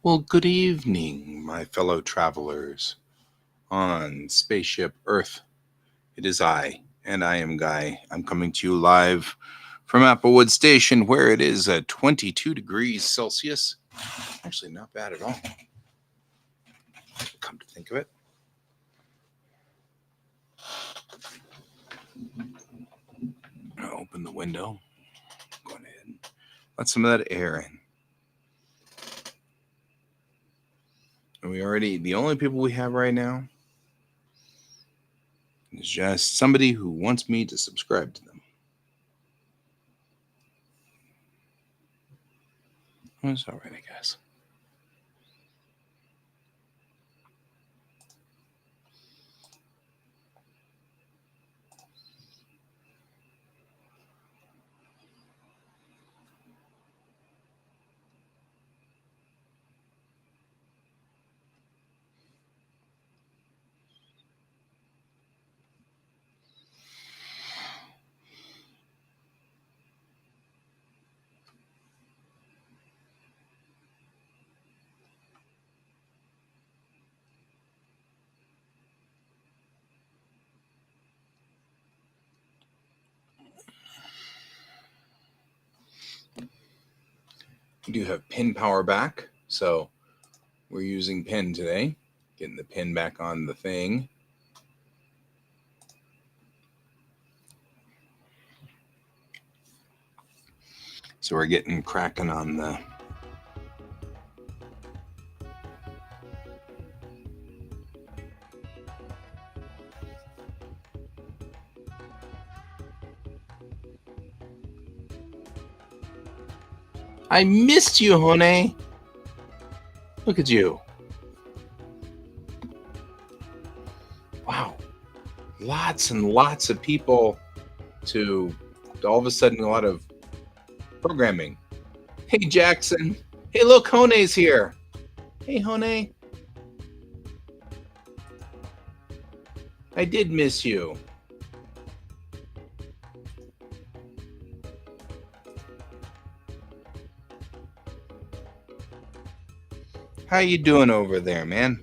Well, good evening, my fellow travelers on spaceship Earth. It is I, and I am Guy. I'm coming to you live from Applewood Station, where it is at 22 degrees Celsius. Actually, not bad at all. Come to think of it. I'll open the window. Go ahead and let some of that air in. And the only people we have right now is just somebody who wants me to subscribe to them. That's all right, I guess. We do have pin power back, so we're using pin today. Getting the pin back on the thing. So we're getting cracking on the I missed you, honey. Look at you. Wow. Lots and lots of people to all of a sudden a lot of programming. Hey, Jackson. Hey, look, Hone's here. Hey, Hone. I did miss you. How you doing over there, man?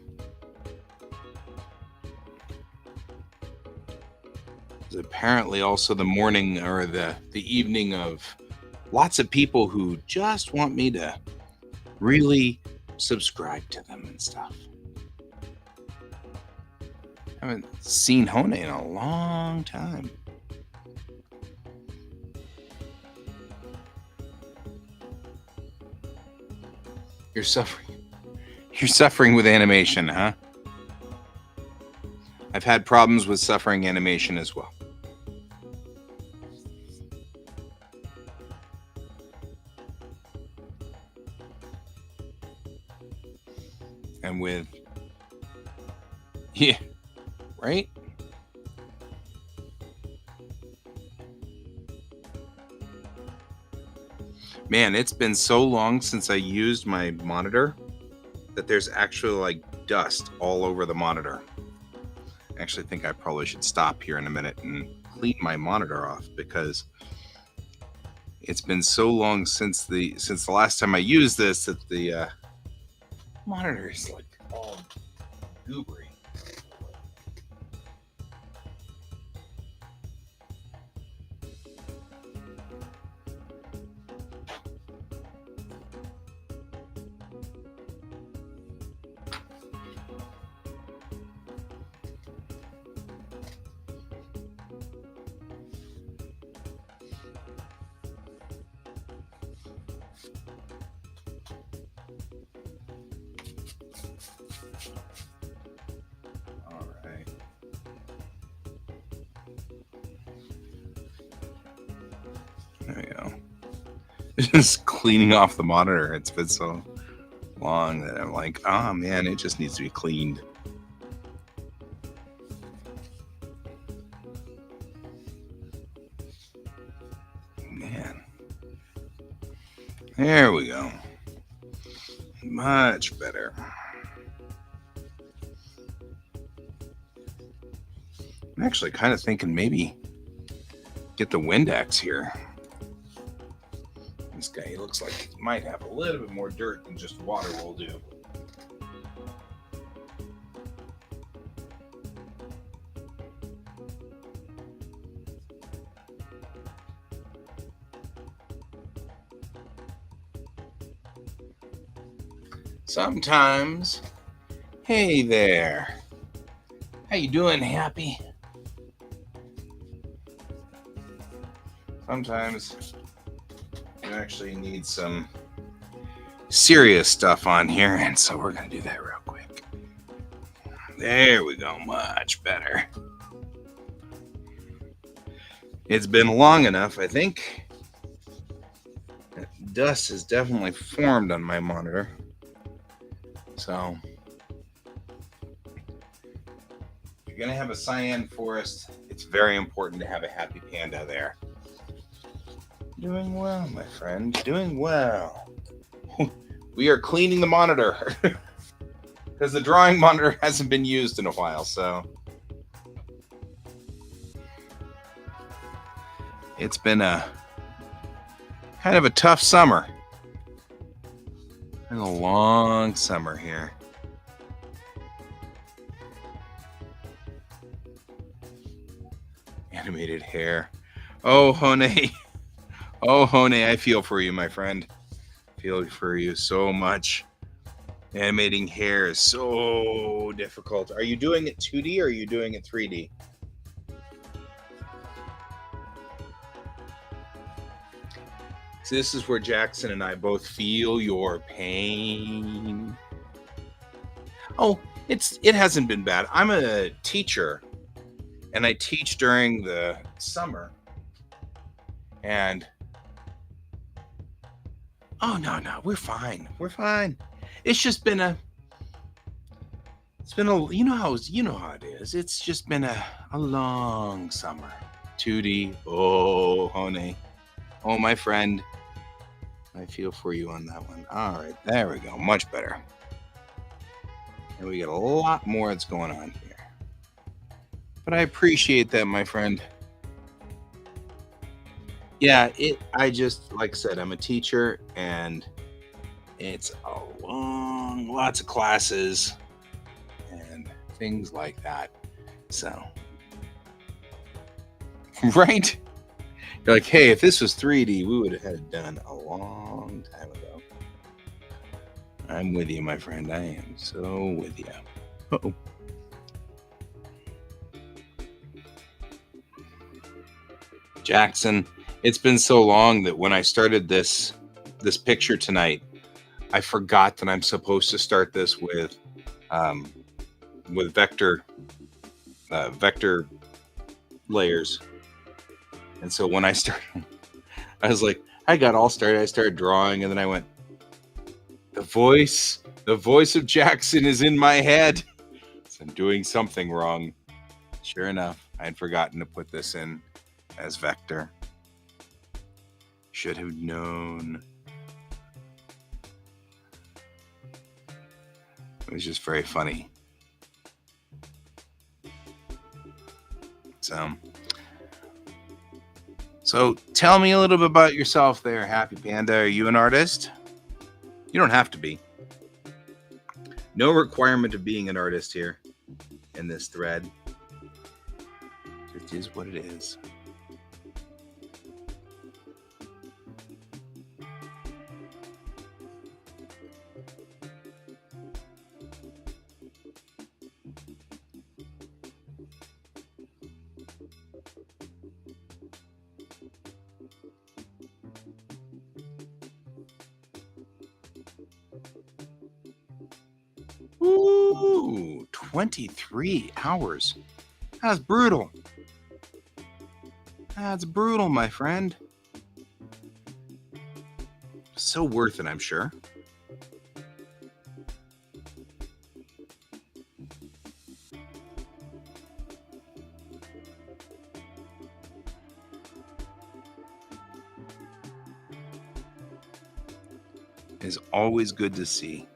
It's apparently also the morning or the evening of lots of people who just want me to really subscribe to them and stuff. I haven't seen Hone in a long time. You're suffering with animation, huh? I've had problems with suffering animation as well. And with, yeah, right? Man, it's been so long since I used my monitor that there's actually like dust all over the monitor. I actually think I probably should stop here in a minute and clean my monitor off because it's been so long since the last time I used this that the monitor is like all goobery. There we go. Just cleaning off the monitor. It's been so long that I'm like, oh man, it just needs to be cleaned. Man. There we go. Much better. I'm actually kind of thinking maybe get the Windex here. This guy looks like he might have a little bit more dirt than just water will do. Sometimes. Hey there. How you doing, Happy? Sometimes you actually need some serious stuff on here, and so we're going to do that real quick. There we go. Much better. It's been long enough, I think. Dust has definitely formed on my monitor. So, if you're going to have a cyan forest, it's very important to have a happy panda there. Doing well, my friend. Doing well. We are cleaning the monitor because the drawing monitor hasn't been used in a while, so it's been a kind of a tough summer. Been a long summer here. Animated hair. Oh, honey. Oh, honey, I feel for you, my friend. Feel for you so much. Animating hair is so difficult. Are you doing it 2D or are you doing it 3D? So this is where Jackson and I both feel your pain. Oh, it hasn't been bad. I'm a teacher, and I teach during the summer. And oh no, we're fine. We're fine. It's just been you know how it is. It's just been a long summer. 2D. Oh, honey. Oh, my friend. I feel for you on that one. All right, there we go. Much better. And we got a lot more that's going on here. But I appreciate that, my friend. Yeah, I just, like I said, I'm a teacher, and it's lots of classes and things like that. So, right? You're like, hey, if this was 3D, we would have had it done a long time ago. I'm with you, my friend. I am so with you. Uh-oh. Jackson, it's been so long that when I started this picture tonight, I forgot that I'm supposed to start this with vector layers. And so when I started, I was like, I got all started. I started drawing, and then I went, the voice of Jackson is in my head. So I'm doing something wrong. Sure enough, I had forgotten to put this in as vector. Should have known. It was just very funny. So tell me a little bit about yourself there, Happy Panda. Are you an artist? You don't have to be. No requirement of being an artist here in this thread. It just is what it is. Ooh, 23 hours. That's brutal. That's brutal, my friend. so worth it, I'm sure. Is always good to see.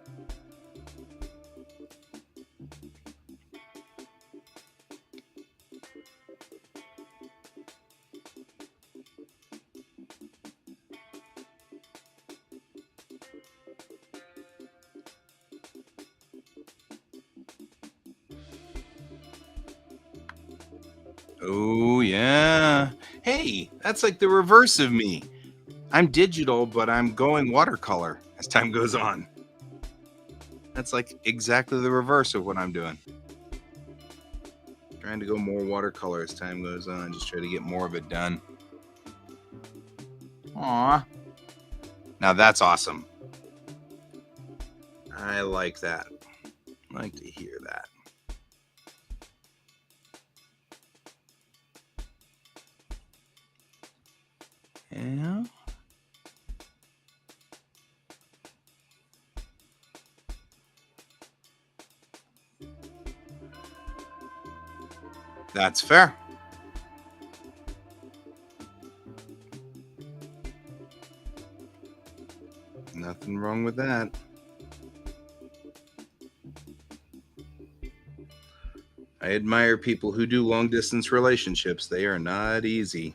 Oh, yeah. Hey, that's like the reverse of me. I'm digital, but I'm going watercolor as time goes on. That's like exactly the reverse of what I'm doing. Trying to go more watercolor as time goes on. Just try to get more of it done. Aw. Now that's awesome. I like that. I like to hear that. Yeah. That's fair. Nothing wrong with that. I admire people who do long distance relationships. They are not easy.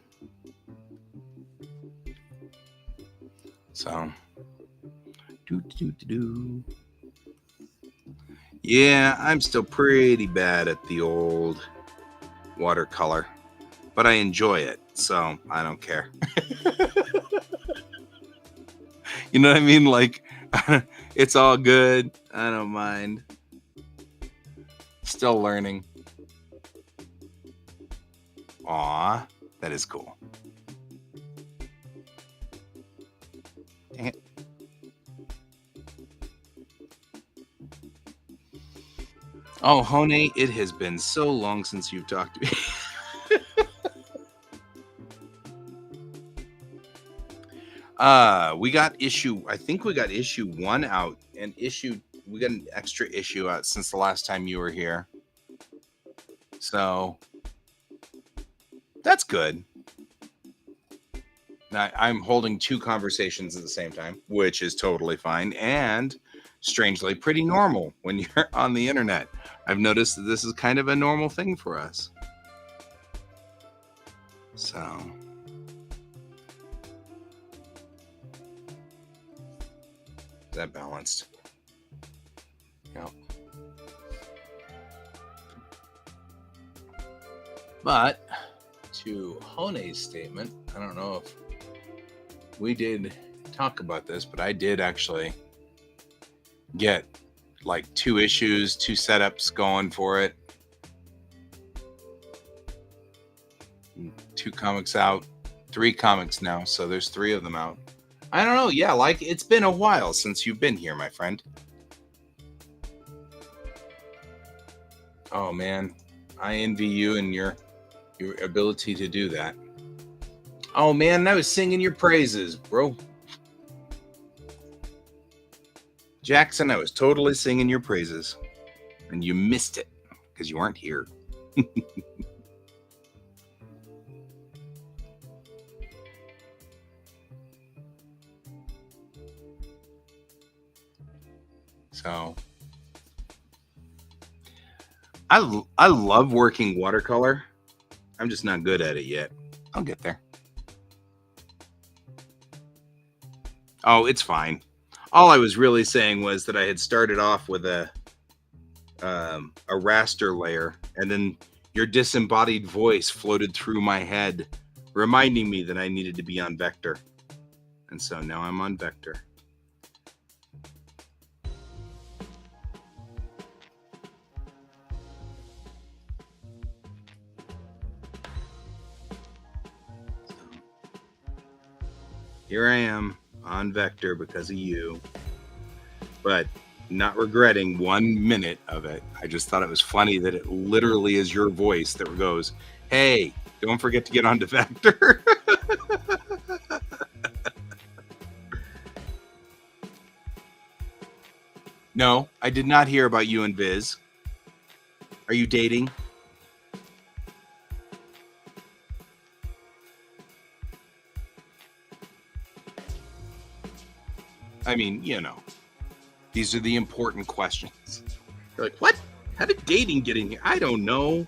So, yeah, I'm still pretty bad at the old watercolor, but I enjoy it, so I don't care. You know what I mean? Like, it's all good. I don't mind. Still learning. Aw, that is cool. Dang it. Oh, Hone, it has been so long since you've talked to me. We got I think we got issue 1 out, and we got an extra issue out since the last time you were here. So that's good. Now, I'm holding 2 conversations at the same time, which is totally fine and strangely pretty normal when you're on the internet. I've noticed that this is kind of a normal thing for us. So is that balanced? Yep. But to Hone's statement, I don't know if we did talk about this, but I did actually get like 2 issues, 2 setups going for it. 2 comics out, 3 comics now, so there's 3 of them out. I don't know, yeah, like it's been a while since you've been here, my friend. Oh man, I envy you and your ability to do that. Oh man, I was singing your praises, bro. Jackson, I was totally singing your praises. And you missed it because you weren't here. So I love working watercolor. I'm just not good at it yet. I'll get there. Oh, it's fine. All I was really saying was that I had started off with a raster layer, and then your disembodied voice floated through my head, reminding me that I needed to be on vector. And so now I'm on vector. Here I am on vector because of you, but not regretting 1 minute of it. I just thought it was funny that it literally is your voice that goes, "Hey, don't forget to get onto vector." No, I did not hear about you and Viz. Are you dating? I mean, these are the important questions. You're like, what? How did dating get in here? I don't know.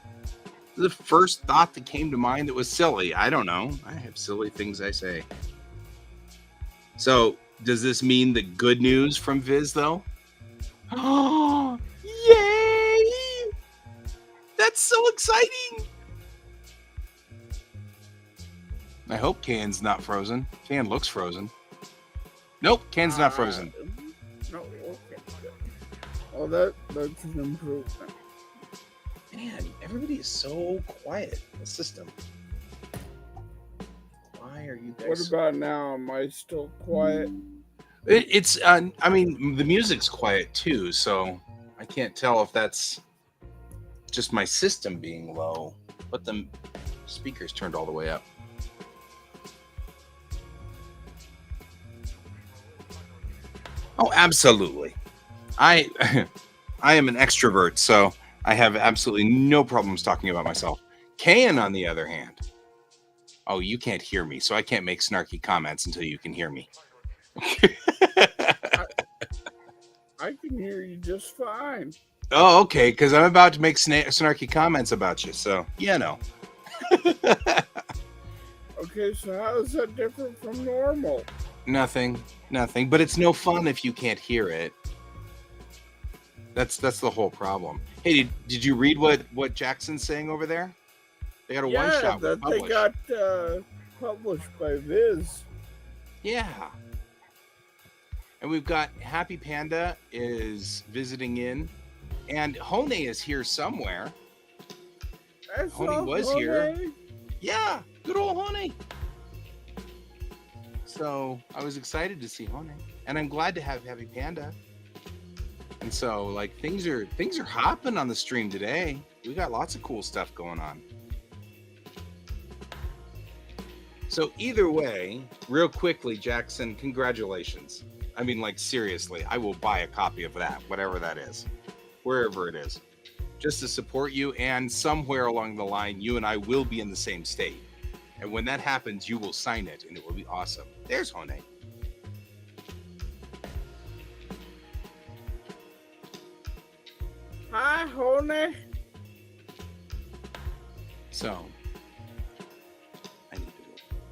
The first thought that came to mind that was silly. I don't know. I have silly things I say. So, does this mean the good news from Viz, though? Oh, yay! That's so exciting! I hope Can's not frozen. Can looks frozen. Nope, Can's not frozen. No, okay. Oh, that's an improvement. Man, everybody is so quiet in the system. Why are you guys? What about now? Am I still quiet? It's I mean, the music's quiet too, so I can't tell if that's just my system being low, but the speaker's turned all the way up. Oh, absolutely. I am an extrovert, so I have absolutely no problems talking about myself. Can, on the other hand, oh, you can't hear me, so I can't make snarky comments until you can hear me. I can hear you just fine. Oh, okay, because I'm about to make snarky comments about you, so Okay, so how is that different from normal? Nothing, but it's no fun if you can't hear it. That's the whole problem. Hey, did you read what Jackson's saying over there? They got a one shot. That they got published by Viz. Yeah. And we've got Happy Panda is visiting in, and Hone is here somewhere. Hone was here. Yeah, good old Hone. So I was excited to see Hone, and I'm glad to have Happy Panda. And so, like, things are hopping on the stream today. We got lots of cool stuff going on. So either way, real quickly, Jackson, congratulations. I mean, like, seriously, I will buy a copy of that, whatever that is, wherever it is, just to support you. And somewhere along the line, you and I will be in the same state. And when that happens, you will sign it, and it will be awesome. There's Hone. Hi, Hone. So, I need to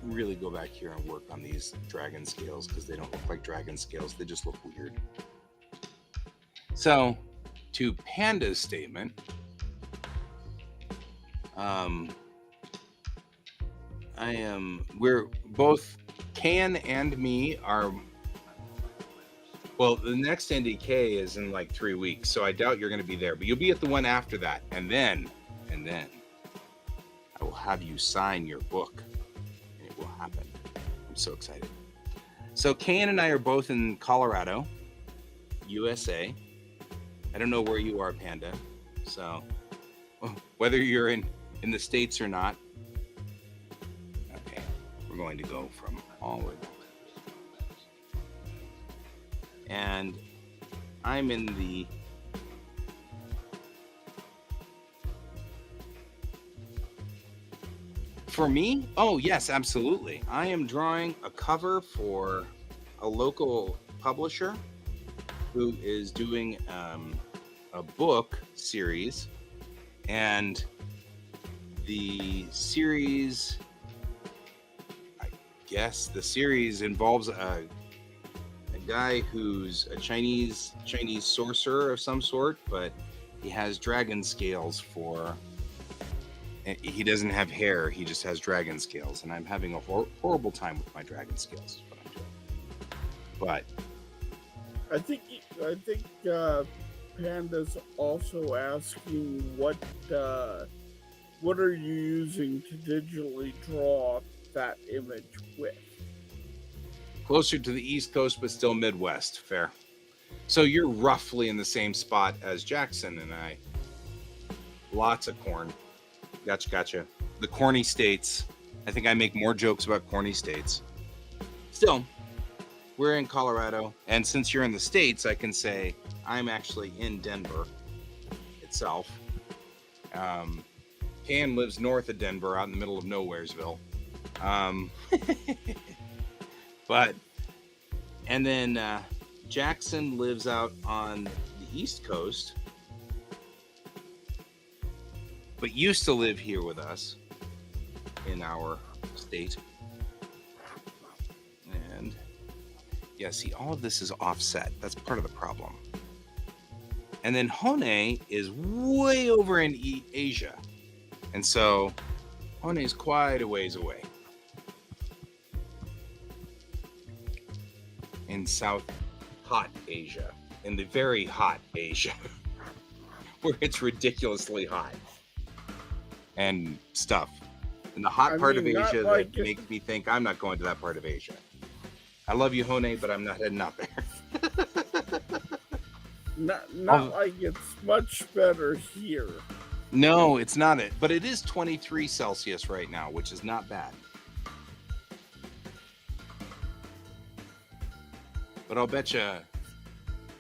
really go back here and work on these dragon scales, because they don't look like dragon scales. They just look weird. So, to Panda's statement, we're both, Can and me are, well, the next NDK is in like 3 weeks, so I doubt you're going to be there, but you'll be at the one after that. And then I will have you sign your book, and it will happen. I'm so excited. So Can and I are both in Colorado, USA. I don't know where you are, Panda. So whether you're in the States or not, okay, we're going to go from all the way back. And I'm in the for me, oh yes, absolutely. I am drawing a cover for a local publisher who is doing a book series, and the series, I guess the series involves a guy who's a Chinese sorcerer of some sort, but he has dragon scales for. He doesn't have hair; he just has dragon scales, and I'm having a horrible time with my dragon scales. Is what I'm doing. But I think Panda's also asking what are you using to digitally draw that image with? Closer to the East Coast, but still Midwest. Fair. So you're roughly in the same spot as Jackson and I. Lots of corn. Gotcha. The corny states. I think I make more jokes about corny states. Still, We're in Colorado, and since you're in the States, I can say I'm actually in Denver itself. Can lives north of Denver, out in the middle of Nowheresville. But, and then Jackson lives out on the East Coast, but used to live here with us in our state. And yeah, see, all of this is offset. That's part of the problem. And then Hone is way over in Asia. And so Hone is quite a ways away. In South Hot Asia. In the very hot Asia. Where it's ridiculously hot. And stuff. In the hot part of Asia that makes me think I'm not going to that part of Asia. I love you, Hone, but I'm not heading out there. not like it's much better here. No, it's not it. But it is 23 Celsius right now, which is not bad. But I'll bet you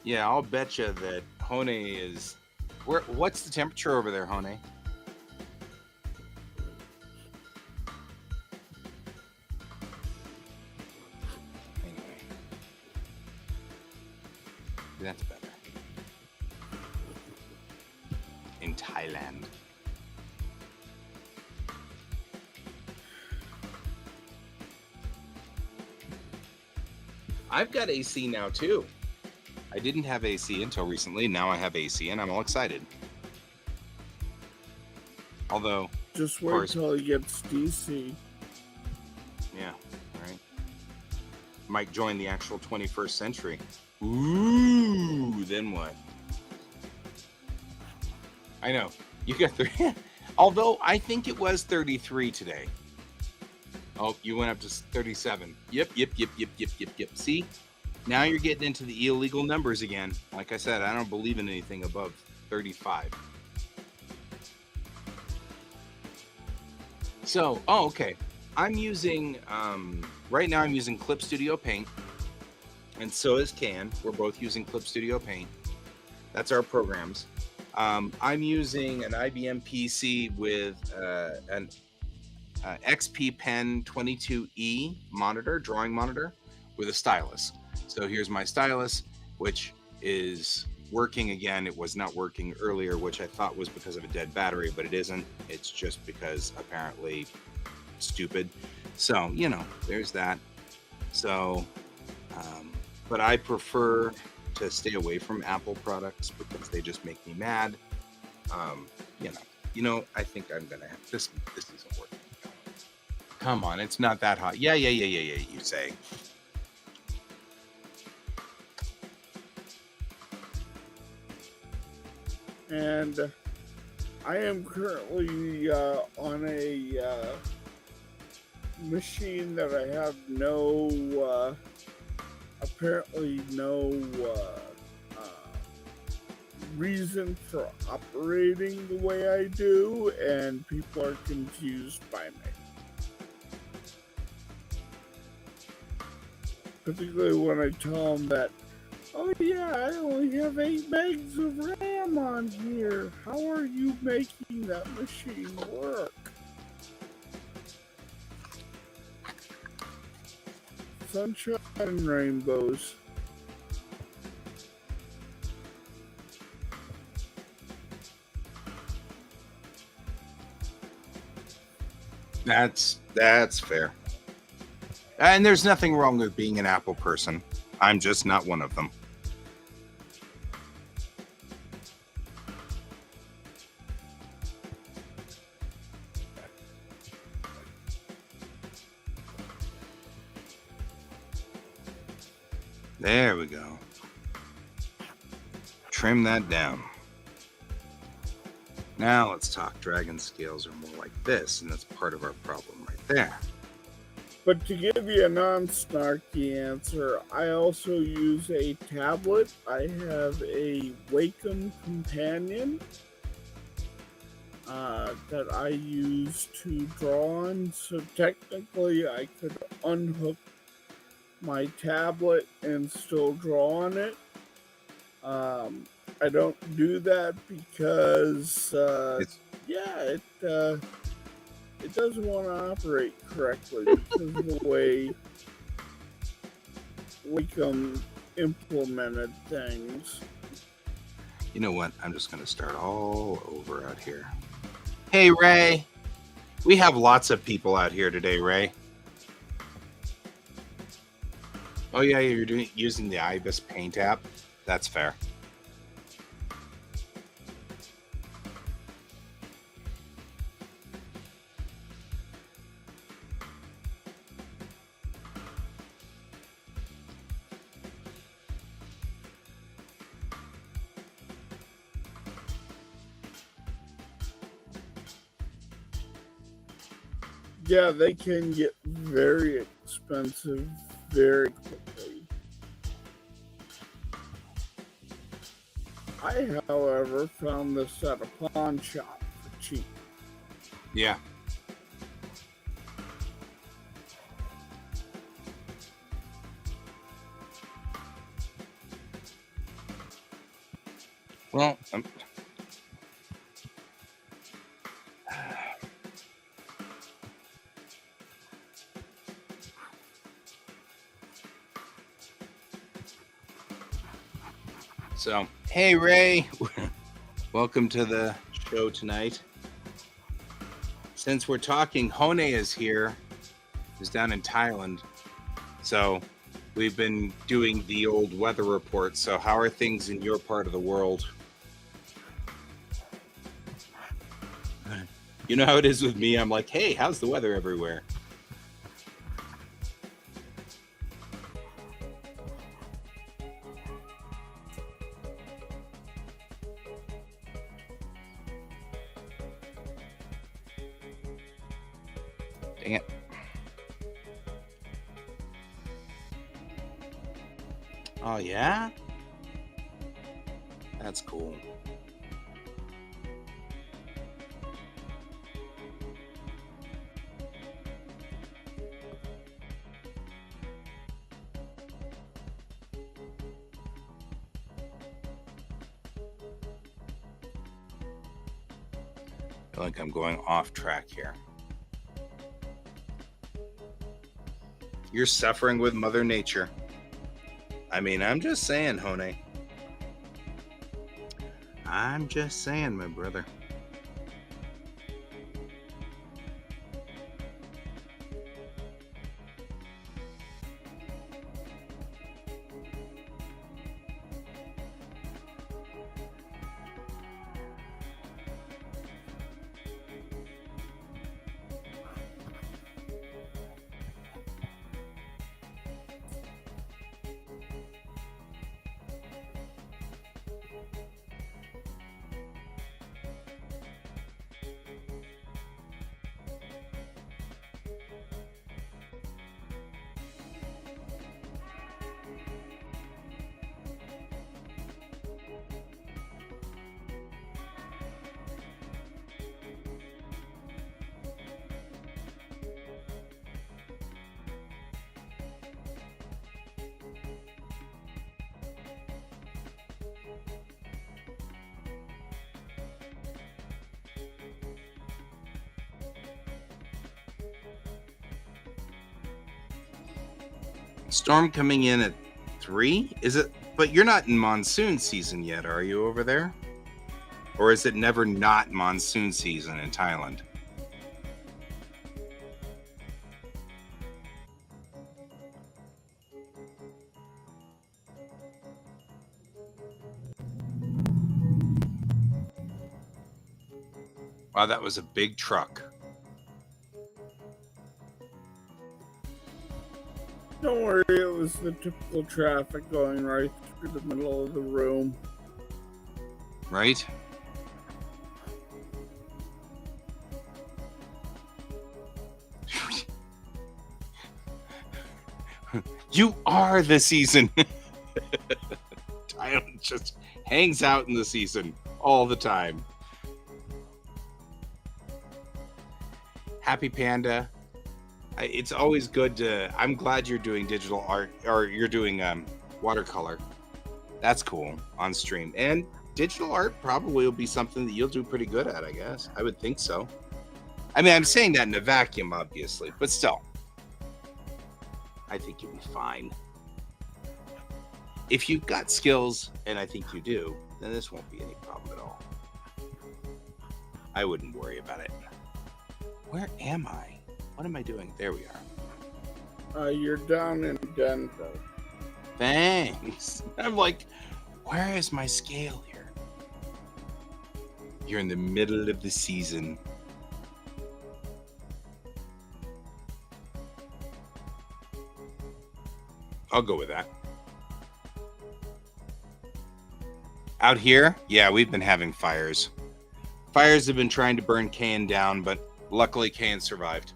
that Hone is... What's the temperature over there, Hone? That's better. In Thailand. I've got AC now too. I didn't have AC until recently. Now I have AC and I'm all excited. Although, just wait till it gets DC. Yeah, right. Might join the actual 21st century. Ooh, then what? I know. You got 30. Although I think it was 33 today. Oh, you went up to 37. Yep. See? Now you're getting into the illegal numbers again. Like I said, I don't believe in anything above 35. So, okay. I'm using, right now I'm using Clip Studio Paint. And so is Can. We're both using Clip Studio Paint. That's our programs. I'm using an IBM PC with an XP Pen 22E monitor, drawing monitor, with a stylus. So here's my stylus, which is working again. It was not working earlier, which I thought was because of a dead battery, but it isn't. It's just because apparently stupid. So, you know, there's that. So, but I prefer to stay away from Apple products because they just make me mad. I think I'm gonna have this isn't working. Come on, it's not that hot. Yeah, you say. And I am currently on a machine that I have apparently no reason for operating the way I do, and people are confused by me. Particularly when I tell them that, oh yeah, I only have 8 megs of RAM on here. How are you making that machine work? Sunshine and rainbows. That's fair. And there's nothing wrong with being an Apple person. I'm just not one of them. There we go. Trim that down. Now let's talk. Dragon scales are more like this, and that's part of our problem right there. But to give you a non-snarky answer, I also use a tablet. I have a Wacom companion that I use to draw on. So technically I could unhook my tablet and still draw on it. I don't do that because, It's yeah, it doesn't want to operate correctly because of the way Wacom implemented things. You know what? I'm just going to start all over out here. Hey, Ray. We have lots of people out here today, Ray. Oh, yeah, you're using the IBIS Paint app? That's fair. Yeah, they can get very expensive very quickly. I, however, found this at a pawn shop for cheap. Yeah. Well, so, hey, Ray. Welcome to the show tonight. Since we're talking, Hone is here. He's down in Thailand. So we've been doing the old weather report. So how are things in your part of the world? You know how it is with me. I'm like, hey, how's the weather everywhere? Dang it. Oh, yeah? That's cool. I feel like I'm going off track here. You're suffering with Mother Nature. I mean, I'm just saying, Hone. I'm just saying, my brother. Storm coming in at 3? Is it? But you're not in monsoon season yet, are you over there? Or is it never not monsoon season in Thailand? Wow, that was a big truck. Don't worry, it was the typical traffic going right through the middle of the room. Right? You are the season. Thailand just hangs out in the season all the time. Happy Panda. It's always good to. I'm glad you're doing digital art or you're doing watercolor. That's cool on stream. And digital art probably will be something that you'll do pretty good at, I guess. I would think so. I mean, I'm saying that in a vacuum, obviously, but still, I think you'll be fine. If you've got skills, and I think you do, then this won't be any problem at all. I wouldn't worry about it. Where am I? What am I doing? There we are. You're down in Denver. Thanks. I'm like, where is my scale here? You're in the middle of the season. I'll go with that. Out here, yeah, we've been having fires. Fires have been trying to burn Cain down, but luckily Cain survived.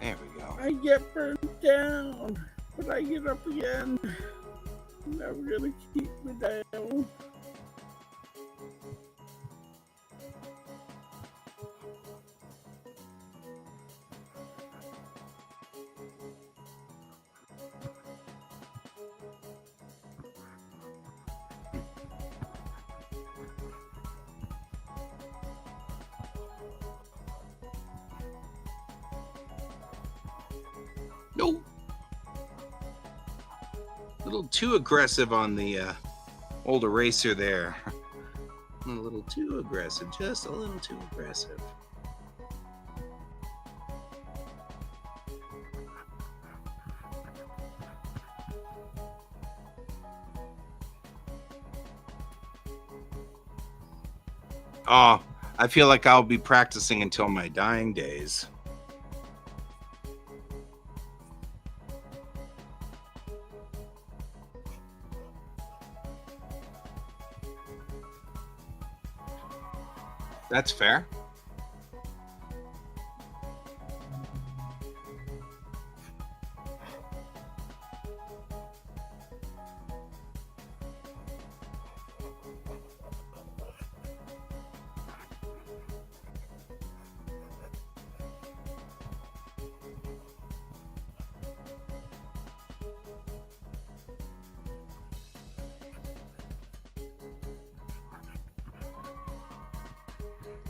There we go. I get burned down, but I get up again. Never gonna keep me down. No. A little too aggressive on the old eraser there. A little too aggressive, just a little too aggressive. Oh, I feel like I'll be practicing until my dying days. That's fair.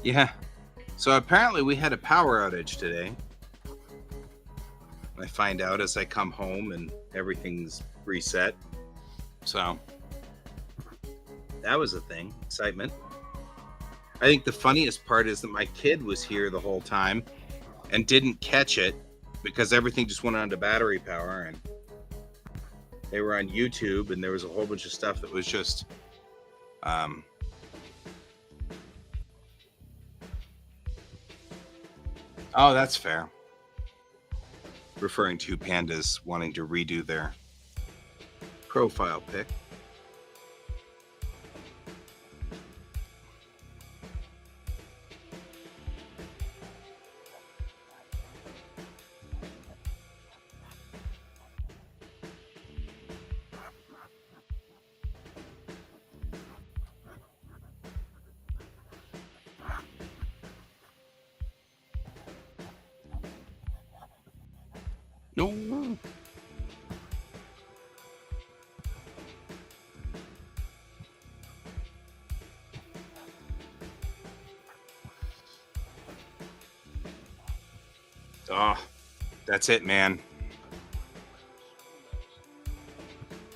Yeah. So apparently we had a power outage today. I find out as I come home and everything's reset. So that was a thing. Excitement. I think the funniest part is that my kid was here the whole time and didn't catch it because everything just went on to battery power, and they were on YouTube and there was a whole bunch of stuff that was just oh, that's fair. Referring to pandas wanting to redo their profile pic. No. Oh, that's it, man.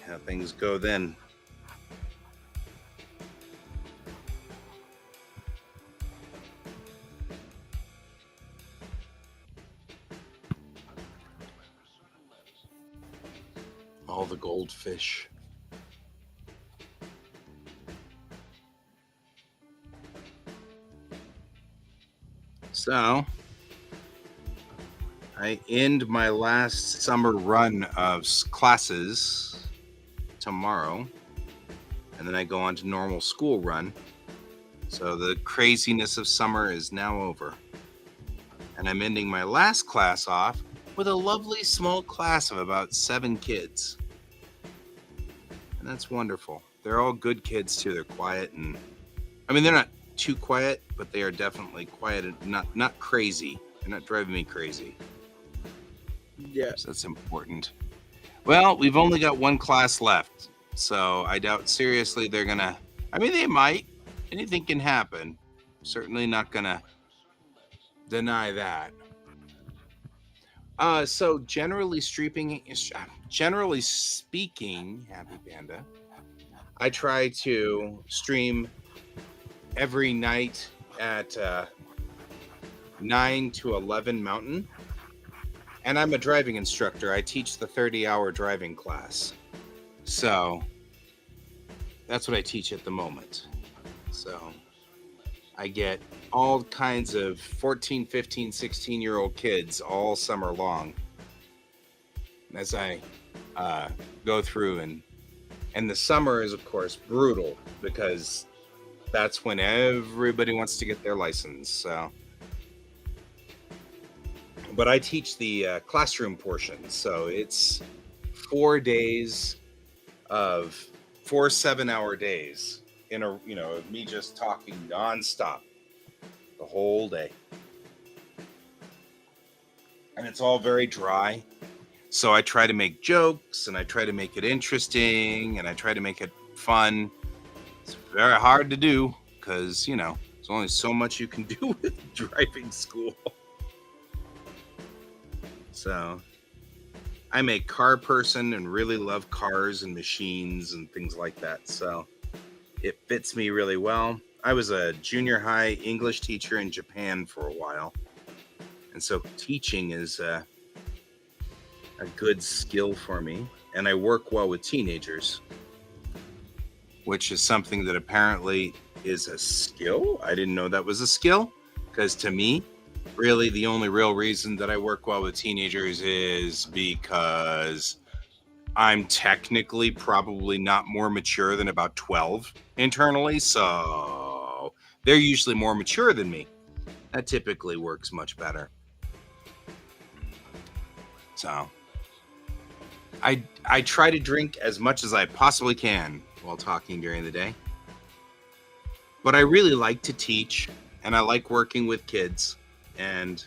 How things go then. All the goldfish. So, I end my last summer run of classes tomorrow, and then I go on to normal school run. So the craziness of summer is now over. And I'm ending my last class off with a lovely small class of about 7 kids. And that's wonderful. they're all good kids too. They're quiet, and I mean they're not too quiet, but they are definitely quiet and not crazy. They're not driving me crazy. Yeah. So that's important. Well, we've only got one class left, so I doubt seriously they're gonna. I mean, they might. Anything can happen. Certainly not gonna deny that. So generally speaking, Happy Panda, I try to stream every night at 9 to 11 Mountain. And I'm a driving instructor. I teach the 30-hour driving class. So that's what I teach at the moment. So I get all kinds of 14, 15, 16-year-old kids all summer long as I go through. And the summer is, of course, brutal because that's when everybody wants to get their license. So, but I teach the classroom portion. So it's 4 days of 4 7-hour days in a, me just talking nonstop the whole day. And it's all very dry. So I try to make jokes and I try to make it interesting and I try to make it fun. It's very hard to do because, there's only so much you can do with driving school. So I'm a car person and really love cars and machines and things like that. So it fits me really well. I was a junior high English teacher in Japan for a while. And so teaching is a good skill for me. And I work well with teenagers, which is something that apparently is a skill. I didn't know that was a skill because to me, really the only real reason that I work well with teenagers is because I'm technically probably not more mature than about 12 internally. So they're usually more mature than me. That typically works much better. So I try to drink as much as I possibly can while talking during the day. But I really like to teach and I like working with kids. And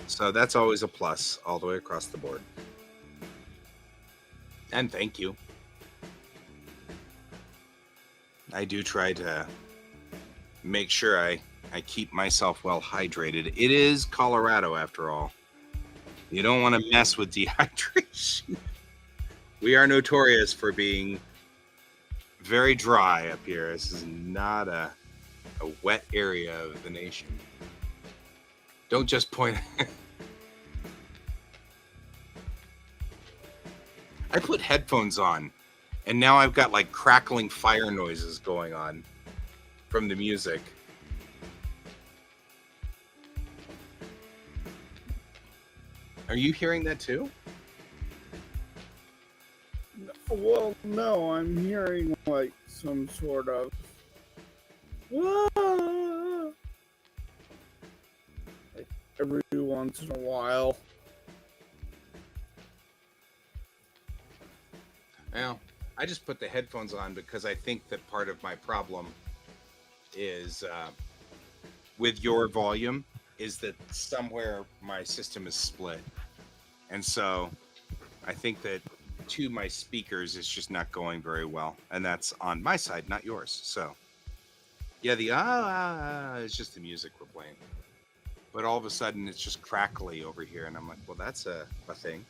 so that's always a plus all the way across the board. And thank you. I do try to make sure I keep myself well hydrated. It is Colorado after all. You don't want to mess with dehydration. We are notorious for being very dry up here. This is not a wet area of the nation. Don't just point. I put headphones on, and now I've got like crackling fire noises going on from the music. Are you hearing that too? Well, no, I'm hearing like some sort of like every once in a while. Well, I just put the headphones on because I think that part of my problem is with your volume is that somewhere my system is split. And so I think that to my speakers it's just not going very well. And that's on my side, not yours. So yeah, the it's just the music we're playing. But all of a sudden it's just crackly over here. And I'm like, well, that's a thing.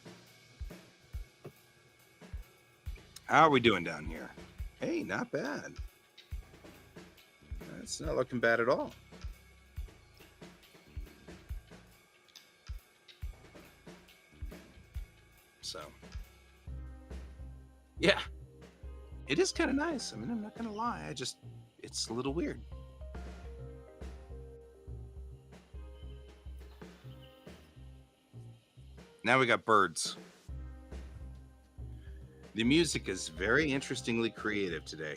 How are we doing down here? Hey, not bad. It's not looking bad at all. So, yeah, it is kind of nice. I mean, I'm not going to lie. It's a little weird. Now we got birds. The music is very interestingly creative today.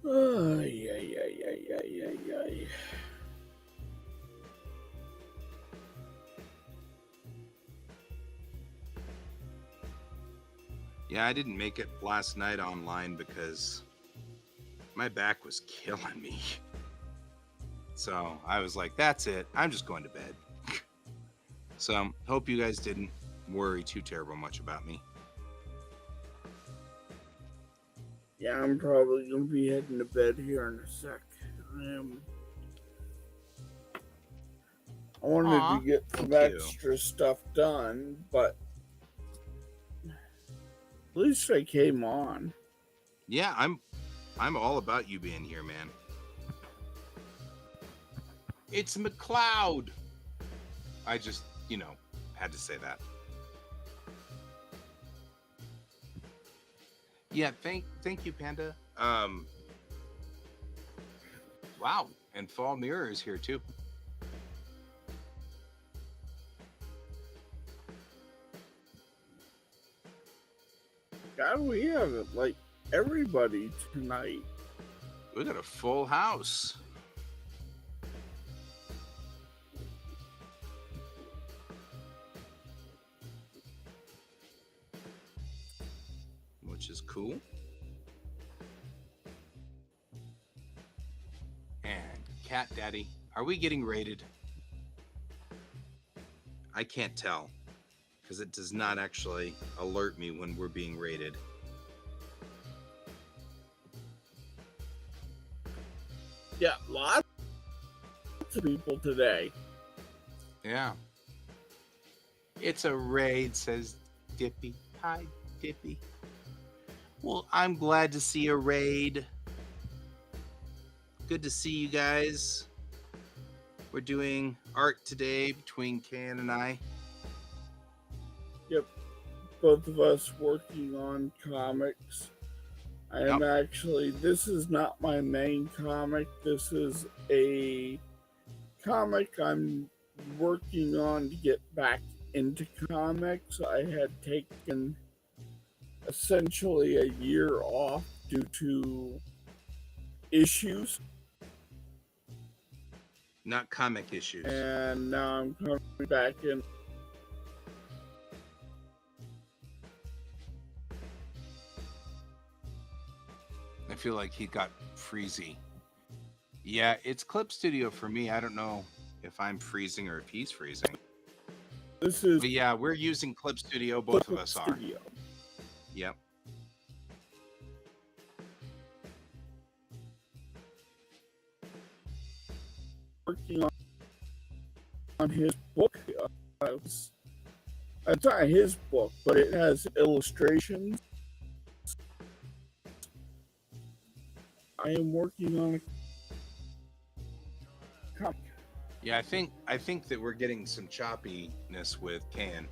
Ay, ay, ay, ay, ay, ay, ay. Yeah, I didn't make it last night online because my back was killing me. So I was like, that's it. I'm just going to bed. So hope you guys didn't worry too terrible much about me. Yeah, I'm probably gonna be heading to bed here in a sec. I wanted Aw, to get some thank you. extra stuff done, but at least I came on. Yeah, I'm all about you being here, man. It's McCloud. I just, had to say that. Yeah, thank you, Panda. Wow, and Fall Mirror is here too. God, we have it like everybody tonight. We got a full house. Which is cool. And Cat Daddy, are we getting raided? I can't tell because it does not actually alert me when we're being raided. Yeah, lots of people today. Yeah. It's a raid, says Dippy. Hi, Dippy. Well, I'm glad to see a raid. Good to see you guys. We're doing art today between Can and I. Yep, both of us working on comics. I am actually, this is not my main comic. This is a comic I'm working on to get back into comics. I had taken essentially a year off due to issues. Not comic issues. And now I'm coming back in. I feel like he got freezy. Yeah, it's Clip Studio for me. I don't know if I'm freezing or if he's freezing. This is. But yeah, we're using Clip Studio. Both of us are. Yep. Working on his book. It's not his book, but it has illustrations. I am working on a comic. Yeah, I think that we're getting some choppiness with Can.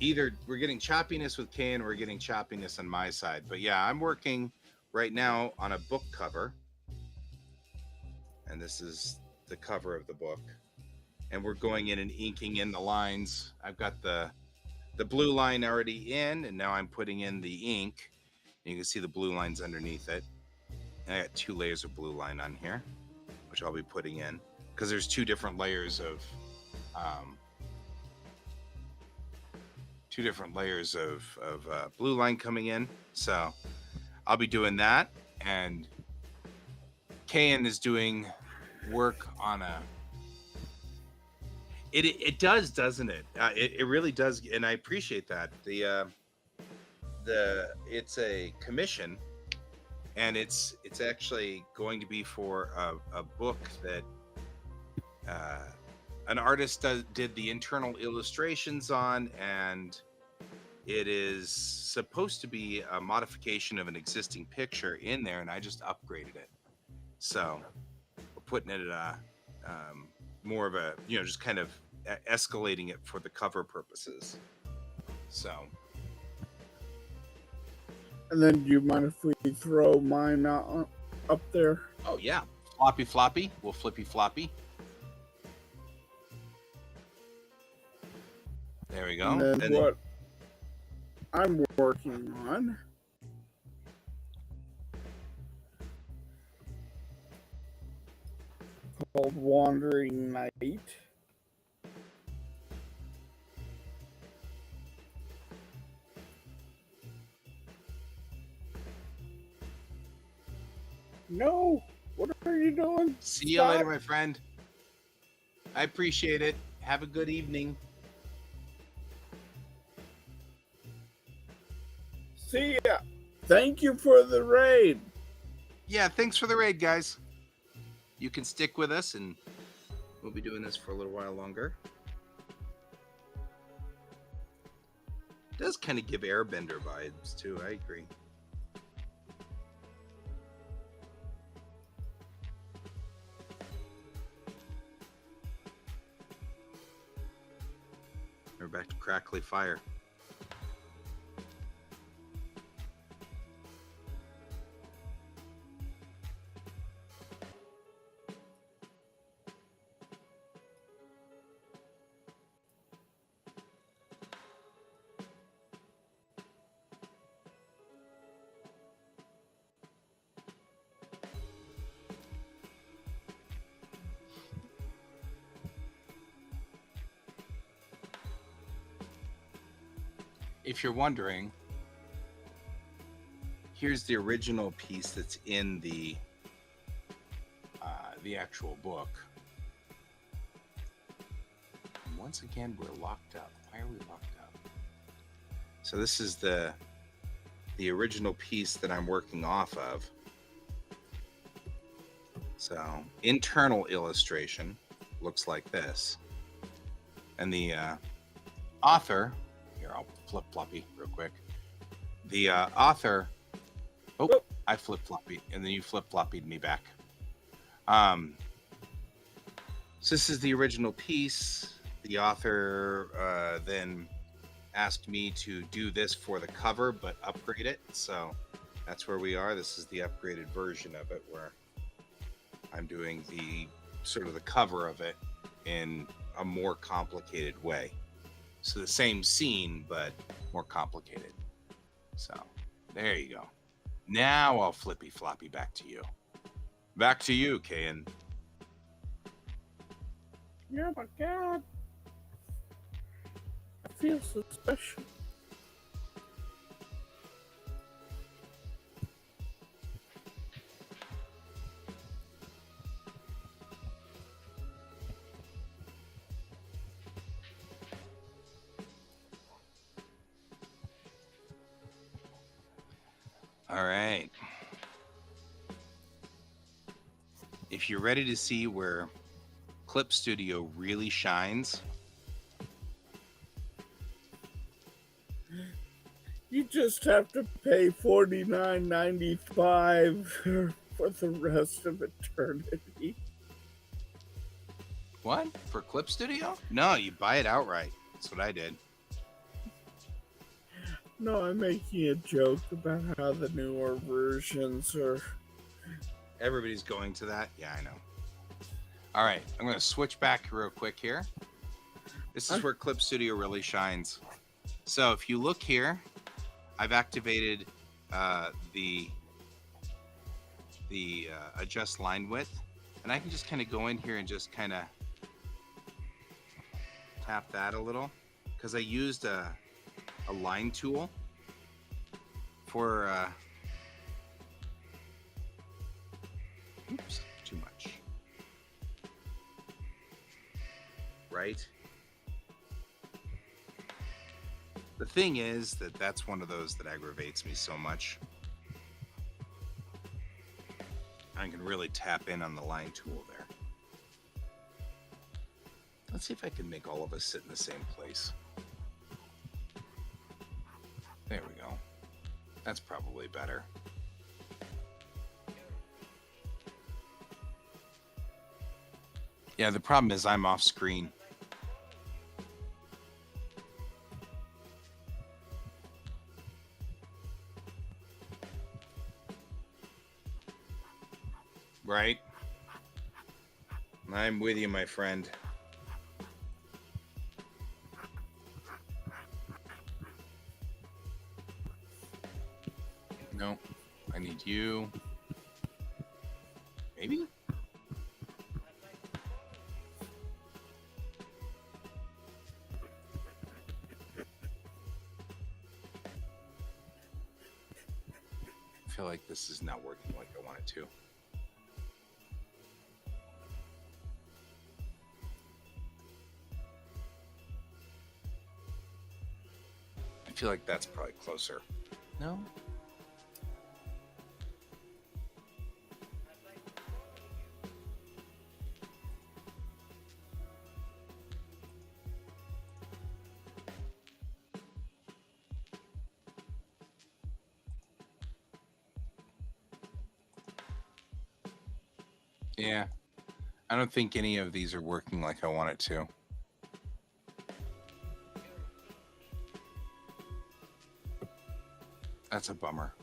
Either we're getting choppiness with Can or we're getting choppiness on my side. But yeah, I'm working right now on a book cover. And this is the cover of the book. And we're going in and inking in the lines. I've got the blue line already in, and now I'm putting in the ink. And you can see the blue lines underneath it. And I got 2 layers of blue line on here, which I'll be putting in because there's 2 different layers of blue line coming in. So I'll be doing that, and Kayan is doing work on a. It does, doesn't it? It really does, and I appreciate that. It's a commission, and it's actually going to be for a book that an artist did the internal illustrations on, and it is supposed to be a modification of an existing picture in there, and I just upgraded it. So we're putting it more of a, just kind of escalating it for the cover purposes. So. And then do you mind if we throw mine up there? Oh, yeah. Floppy. We'll flippy floppy. There we go. And then what I'm working on called Wandering Night. No, what are you doing? See you later, my friend. I appreciate it. Have a good evening. See ya. Thank you for the raid. Yeah, thanks for the raid, guys. You can stick with us, and we'll be doing this for a little while longer. It does kind of give Airbender vibes, too. I agree. We're back to crackly fire. If you're wondering, here's the original piece that's in the actual book. And once again, we're locked up. Why are we locked up? So this is the original piece that I'm working off of. So internal illustration looks like this, and the author. Here, I'll flip floppy real quick. The author. Oh, I flip floppy, and then you flip floppied me back. So this is the original piece. The author then asked me to do this for the cover, but upgrade it. So that's where we are. This is the upgraded version of it, where I'm doing the sort of the cover of it in a more complicated way. So the same scene, but more complicated. So there you go. Now I'll flippy floppy back to you. Back to you, Kayan. Oh my god. I feel so special. All right. If you're ready to see where Clip Studio really shines, You just have to pay $49.95 for the rest of eternity. what? For Clip Studio? No, you buy it outright. That's what I did. No, I'm making a joke about how the newer versions are. Everybody's going to that. Yeah, I know. All right, I'm going to switch back real quick here. This is where Clip Studio really shines. So if you look here, I've activated the adjust line width, and I can just kind of go in here and just kind of tap that a little, because I used a line tool for oops, too much. Right? The thing is that that's one of those that aggravates me so much. I can really tap in on the line tool there. Let's see if I can make all of us sit in the same place. There we go. That's probably better. Yeah, the problem is I'm off screen. Right? I'm with you, my friend. No, I need you. Maybe? feel like this is not working like I want it to. I feel like that's probably closer. No? Yeah. I don't think any of these are working like I want it to. That's a bummer.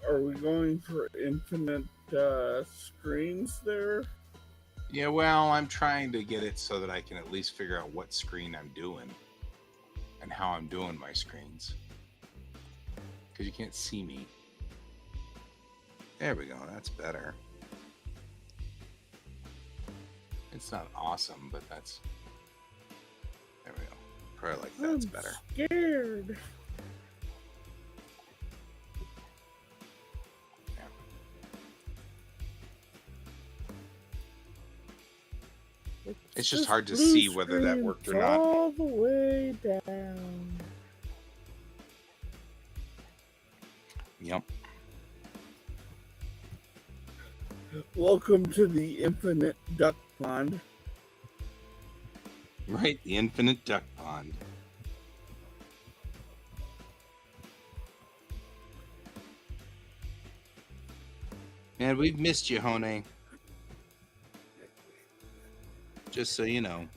Are we going for infinite screens there? Yeah, well, I'm trying to get it so that I can at least figure out what screen I'm doing and how I'm doing my screens. Because you can't see me. There we go. That's better. It's not awesome, but that's... There we go. Probably like that's better. Scared. It's just hard to see whether that worked or not. All the way down. Yep. Welcome to the infinite duck pond. Right, the infinite duck pond. Man, we've missed you, Hone. Just so you know.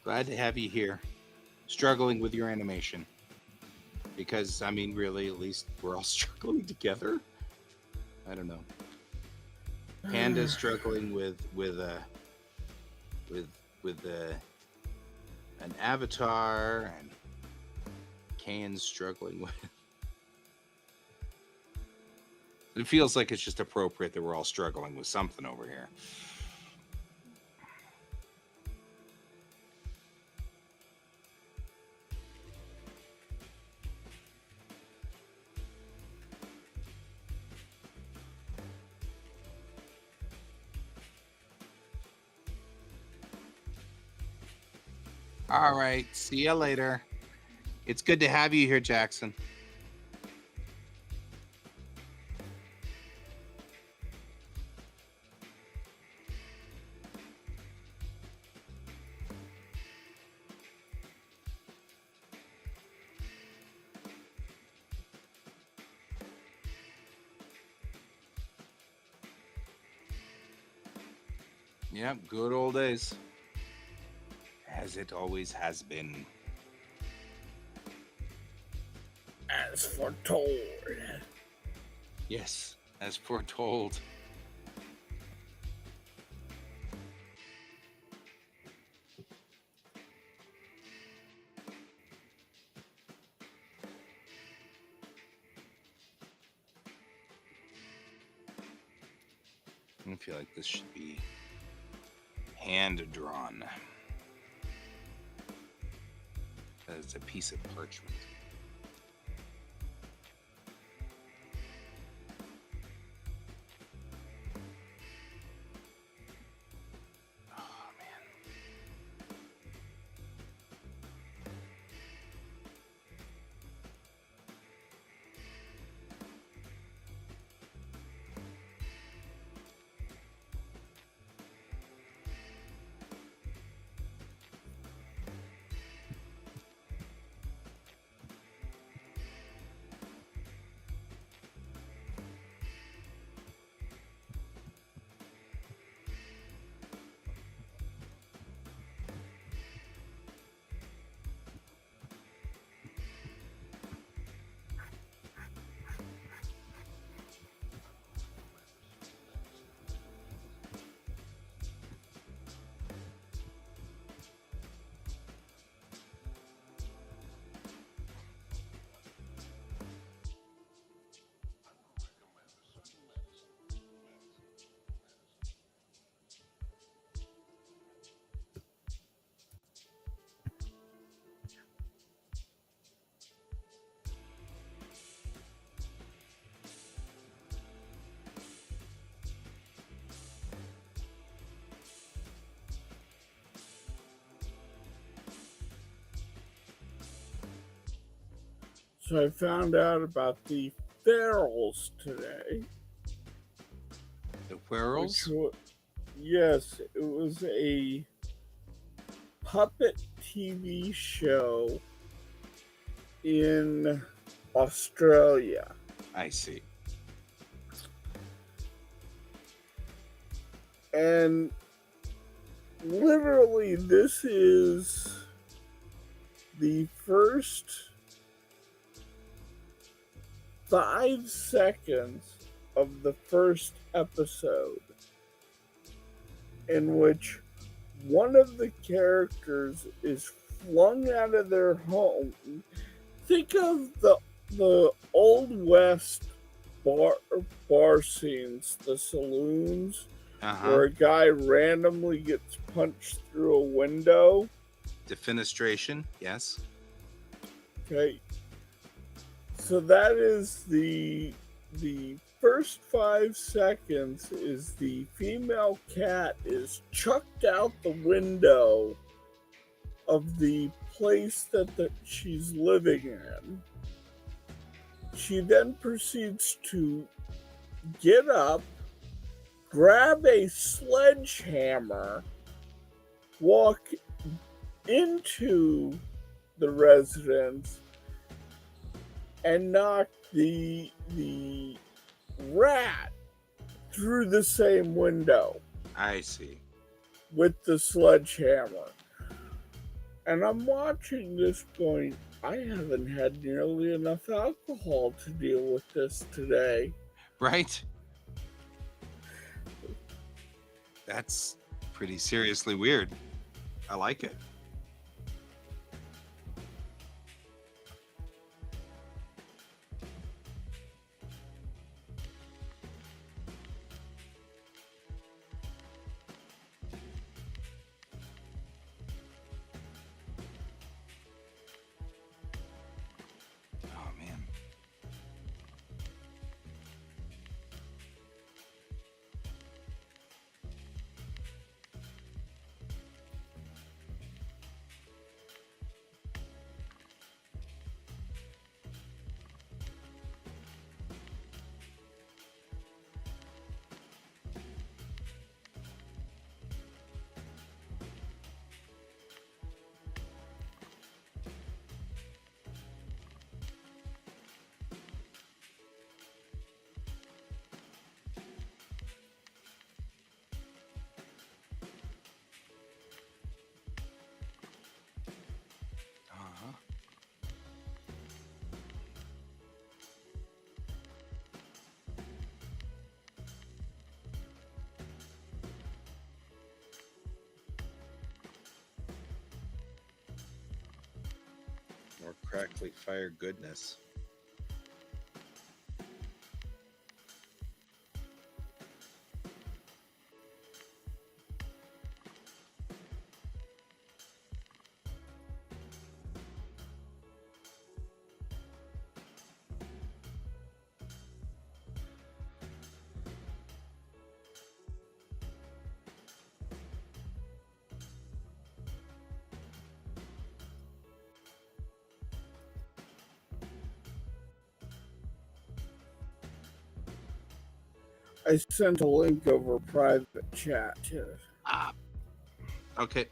Glad to have you here, struggling with your animation. Because, I mean, really, at least we're all struggling together. I don't know. Panda's struggling with an avatar, and Kane's struggling with. It feels like it's just appropriate that we're all struggling with something over here. All right. See you later. It's good to have you here, Jackson. Yep, good old days. As it always has been. As foretold. Yes, as foretold. I feel like this should be hand drawn. It's a piece of parchment. Oh, man. So I found out about the ferals today. The whirls? Yes, it was a puppet TV show in Australia. I see. And literally, this is the first 5 seconds of the first episode, in which one of the characters is flung out of their home. Think of the Old West bar scenes, the saloons, where a guy randomly gets punched through a window. Defenestration, yes. Okay. So that is the first 5 seconds is the female cat is chucked out the window of the place that she's living in. She then proceeds to get up, grab a sledgehammer, walk into the residence, and knock the rat through the same window. I see. With the sledgehammer. And I'm watching this going, I haven't had nearly enough alcohol to deal with this today. Right? That's pretty seriously weird. I like it. More crackly fire goodness. I sent a link over private chat. Ah, okay.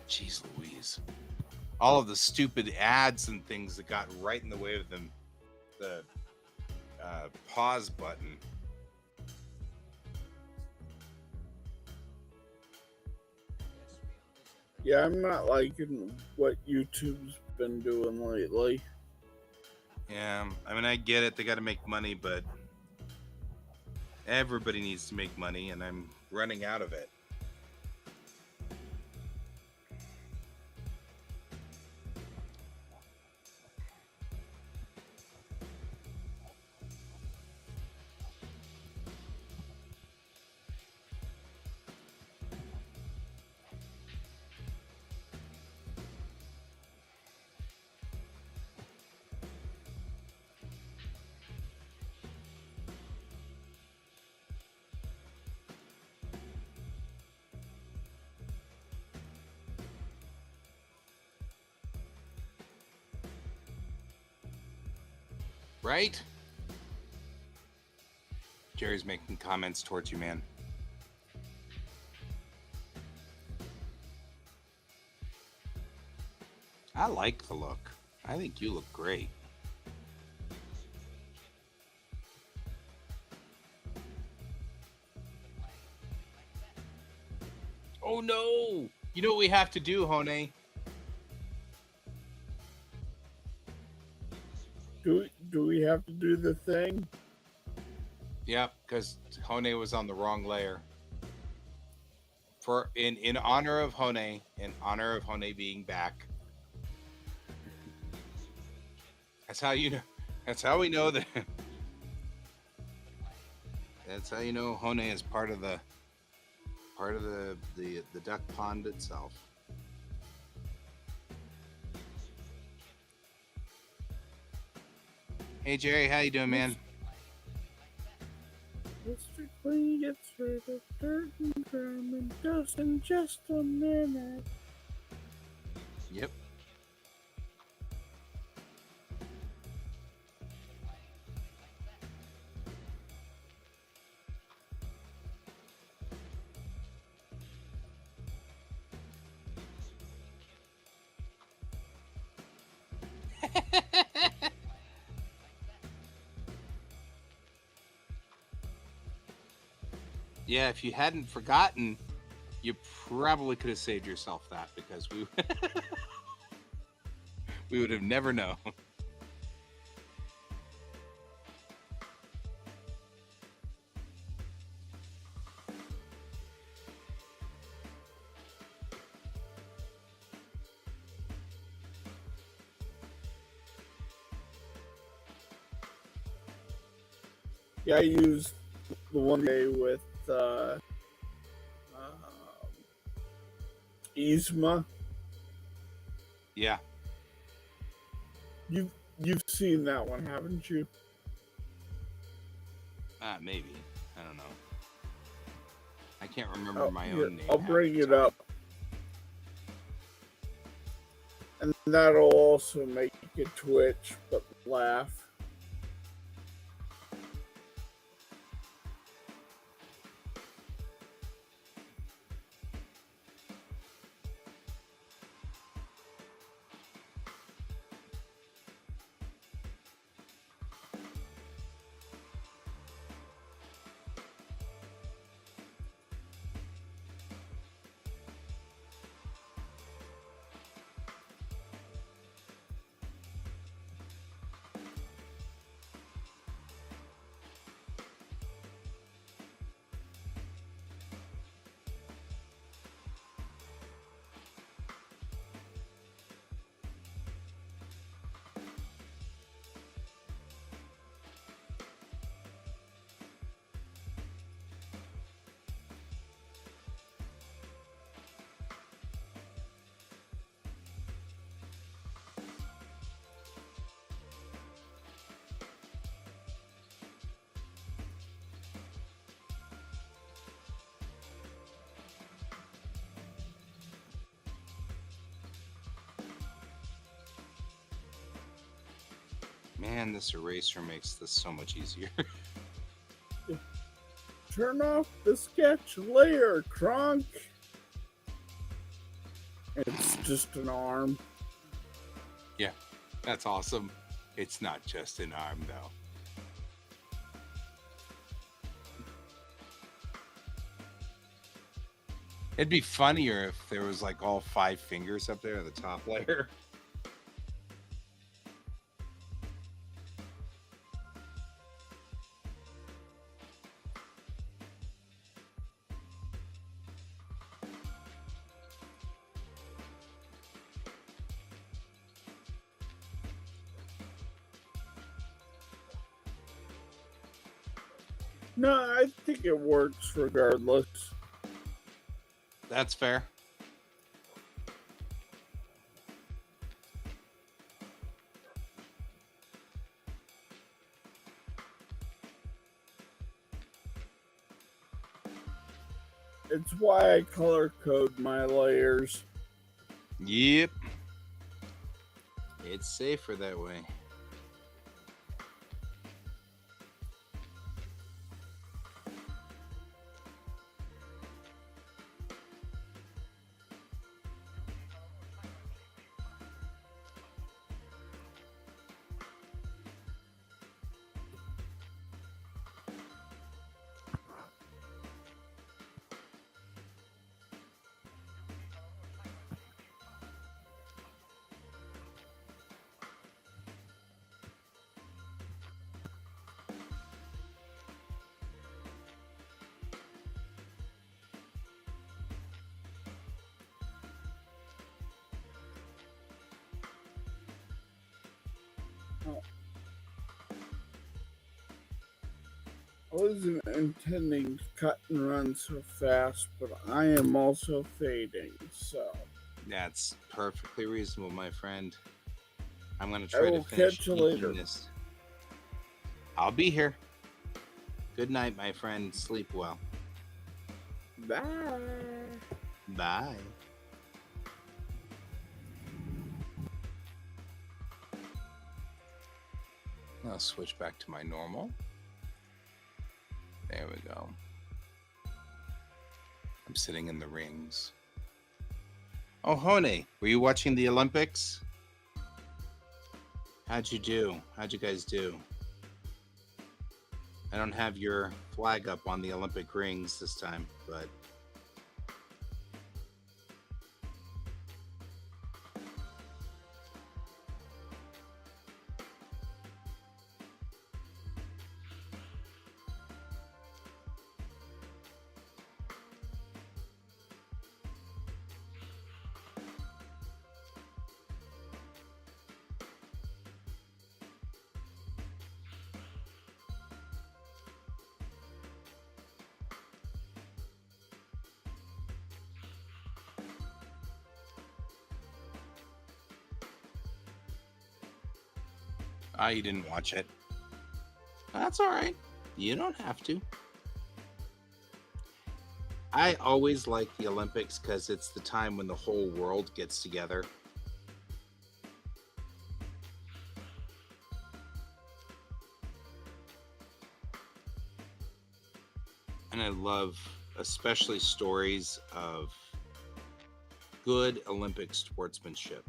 Jeez Louise. All of the stupid ads and things that got right in the way of them. The pause button. Yeah, I'm not liking what YouTube's been doing lately. Yeah, I mean, I get it. They got to make money, but everybody needs to make money, and I'm running out of it. Right? Jerry's making comments towards you, man. I like the look. I think you look great. Oh no! You know what we have to do, Hone? Do we have to do the thing? Yep, because Hone was on the wrong layer. For in honor of Hone, in honor of Hone being back. That's how you know. That's how we know that. That's how you know Hone is part of the duck pond itself. Hey Jerry, how you doing, man? Mr. Clean gets rid of dirt and grime and dust in just a minute. Yep. Yeah, if you hadn't forgotten, you probably could have saved yourself that, because we we would have never known. Yeah, I used the one day with Yzma. Yeah. You've seen that one, haven't you? Maybe. I don't know. I can't remember my own name. I'll bring it up. And that'll also make it twitch, but laugh. Man, this eraser makes this so much easier. Turn off the sketch layer, Kronk. It's just an arm. Yeah, that's awesome. It's not just an arm, though. It'd be funnier if there was like all 5 fingers up there at the top layer. No, I think it works regardless. That's fair. It's why I color code my layers. Yep. It's safer that way. I wasn't intending to cut and run so fast, but I am also fading, so. That's perfectly reasonable, my friend. I'm going to I try to will finish catch you later. this. I'll be here. Good night, my friend. Sleep well. Bye. Bye. I'll switch back to my normal. There we go. I'm sitting in the rings. Oh, Hone, were you watching the Olympics? How'd you do? How'd you guys do? I don't have your flag up on the Olympic rings this time, but you didn't watch it. That's all right. You don't have to. I always like the Olympics because it's the time when the whole world gets together. And I love especially stories of good Olympic sportsmanship.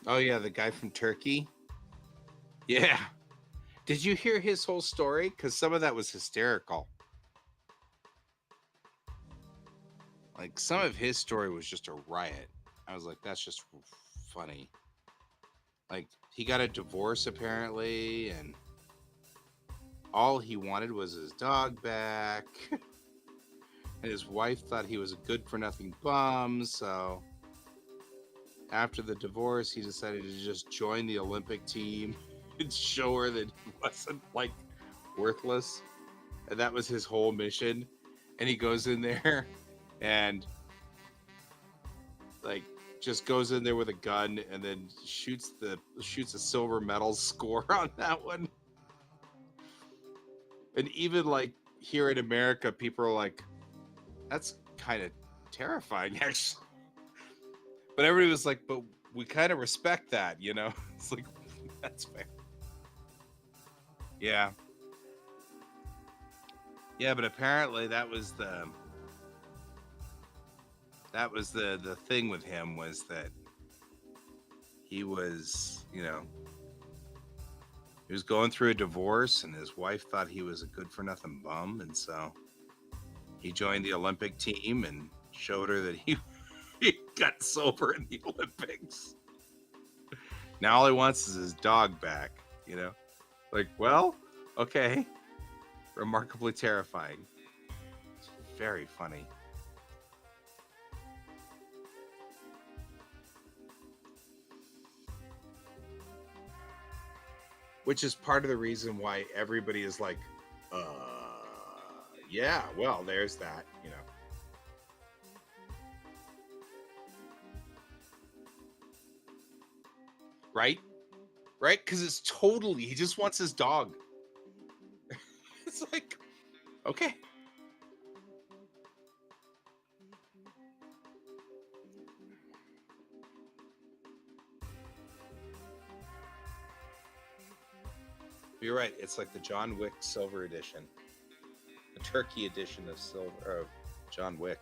Oh yeah, the guy from Turkey. Yeah. Did you hear his whole story? Because some of that was hysterical. Like some of his story was just a riot. I was like, that's just funny. Like he got a divorce apparently, and all he wanted was his dog back. And his wife thought he was a good-for-nothing bum, so after the divorce, he decided to just join the Olympic team and show her that he wasn't, like, worthless. And that was his whole mission. And he goes in there and, like, just goes in there with a gun and then shoots a silver medal score on that one. And even, like, here in America, people are like, that's kind of terrifying, actually. But everybody was like, but we kind of respect that, you know? It's like, that's fair. Yeah. Yeah, but apparently that was the thing with him, was that he was, you know, he was going through a divorce and his wife thought he was a good-for-nothing bum, and so he joined the Olympic team and showed her that he got silver in the Olympics. Now all he wants is his dog back, you know? Like, well, okay. Remarkably terrifying. It's very funny. Which is part of the reason why everybody is like, yeah, well, there's that, you know. Right? Right? Because it's totally, he just wants his dog. It's like, okay. You're right. It's like the John Wick Silver Edition, the Turkey edition of John Wick.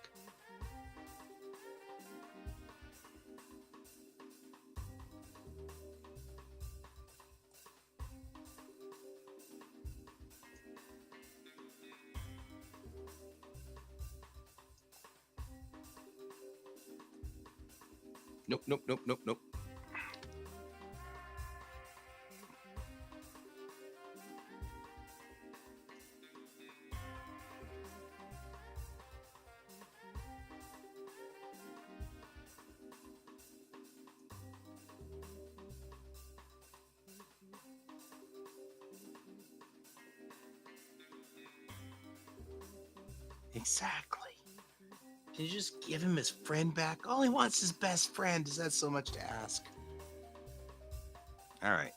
Nope, nope, nope, nope, nope. Exactly. Can you just give him his friend back? All he wants is his best friend. Is that so much to ask? All right.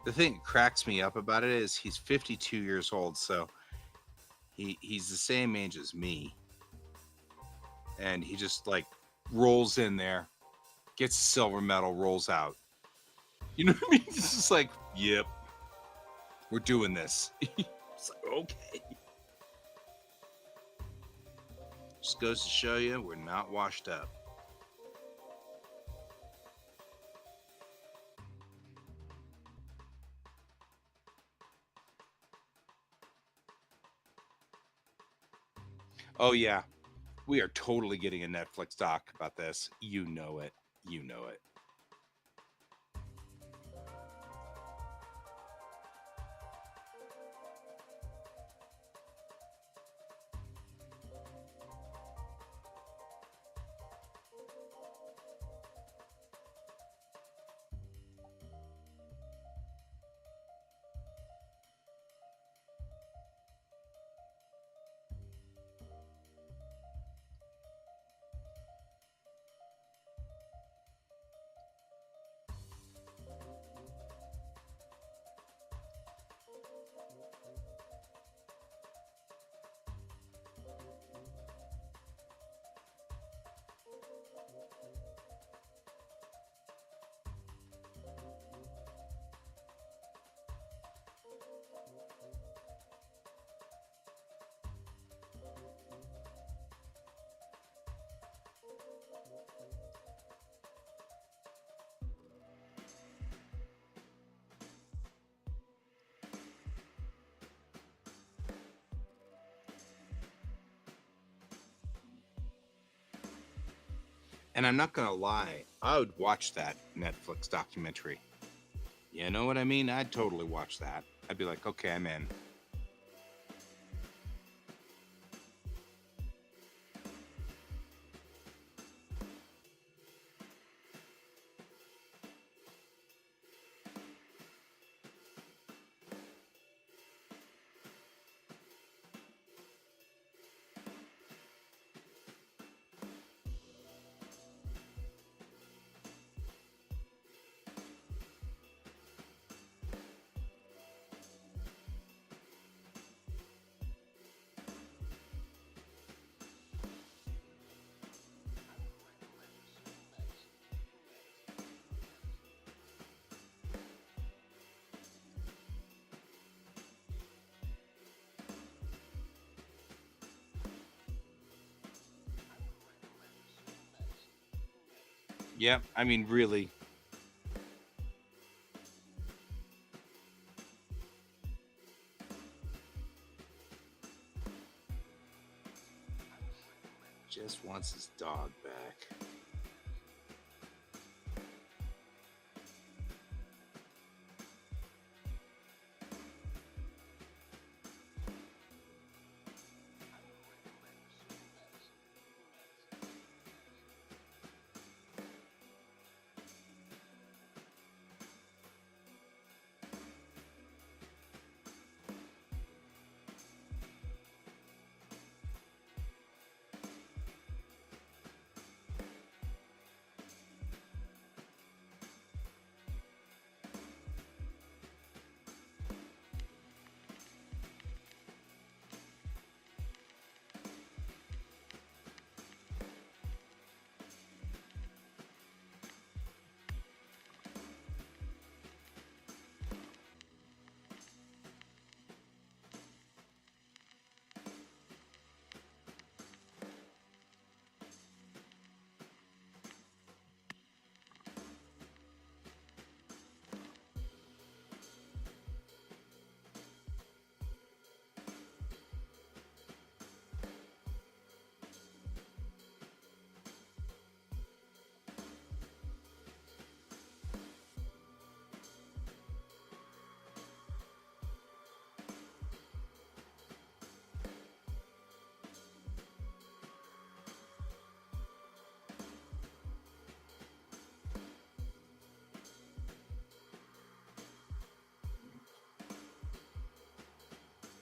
The thing that cracks me up about it is he's 52 years old, so he's the same age as me. And he just, like, rolls in there, gets a silver medal, rolls out. You know what I mean? It's just like, yep, we're doing this. It's like, okay. Just goes to show you we're not washed up. Oh, yeah. We are totally getting a Netflix doc about this. You know it. You know it. And I'm not gonna lie, I would watch that Netflix documentary. You know what I mean? I'd totally watch that. I'd be like, okay, I'm in. Yep, I mean, really. Just wants his dog back.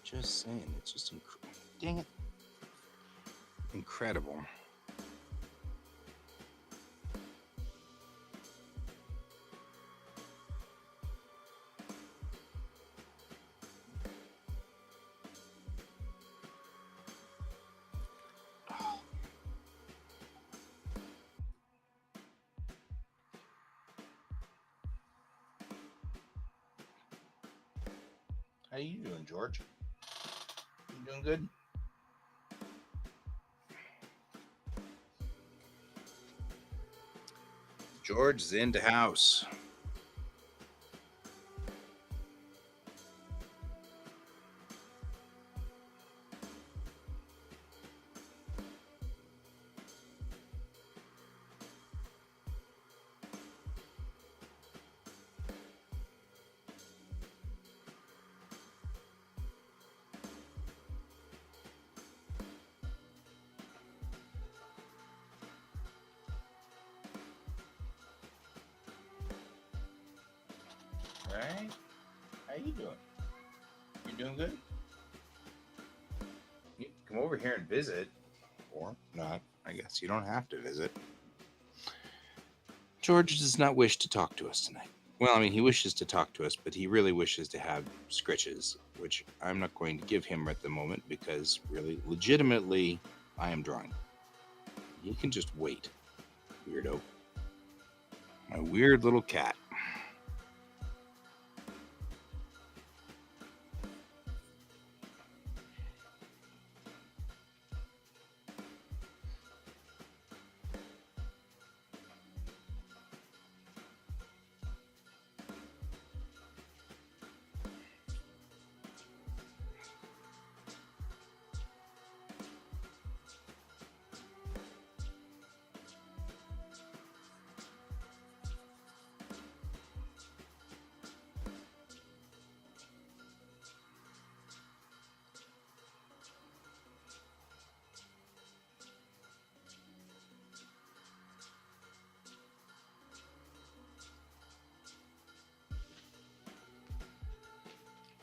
Just saying, it's just dang it, incredible. How you doing, George? You doing good? George's in the house. All right. How you doing? You doing good? You can come over here and visit, or not. I guess you don't have to visit. George does not wish to talk to us tonight. Well, I mean, he wishes to talk to us, but he really wishes to have scritches, which I'm not going to give him at the moment because, really, legitimately, I am drawing. He can just wait. Weirdo. My weird little cat.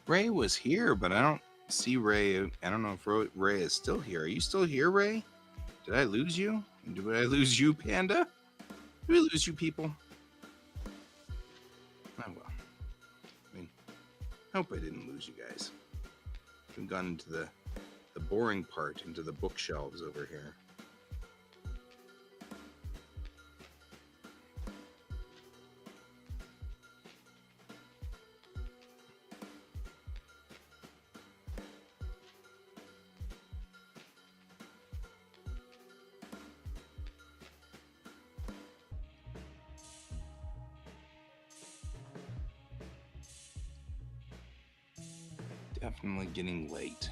Ray was here, but I don't see Ray. I don't know if Ray is still here. Are you still here, Ray? Did I lose you? Did I lose you, Panda? Did we lose you, people? Oh, well. I mean, I hope I didn't lose you guys. We've gone into the boring part, into the bookshelves over here. Definitely getting late.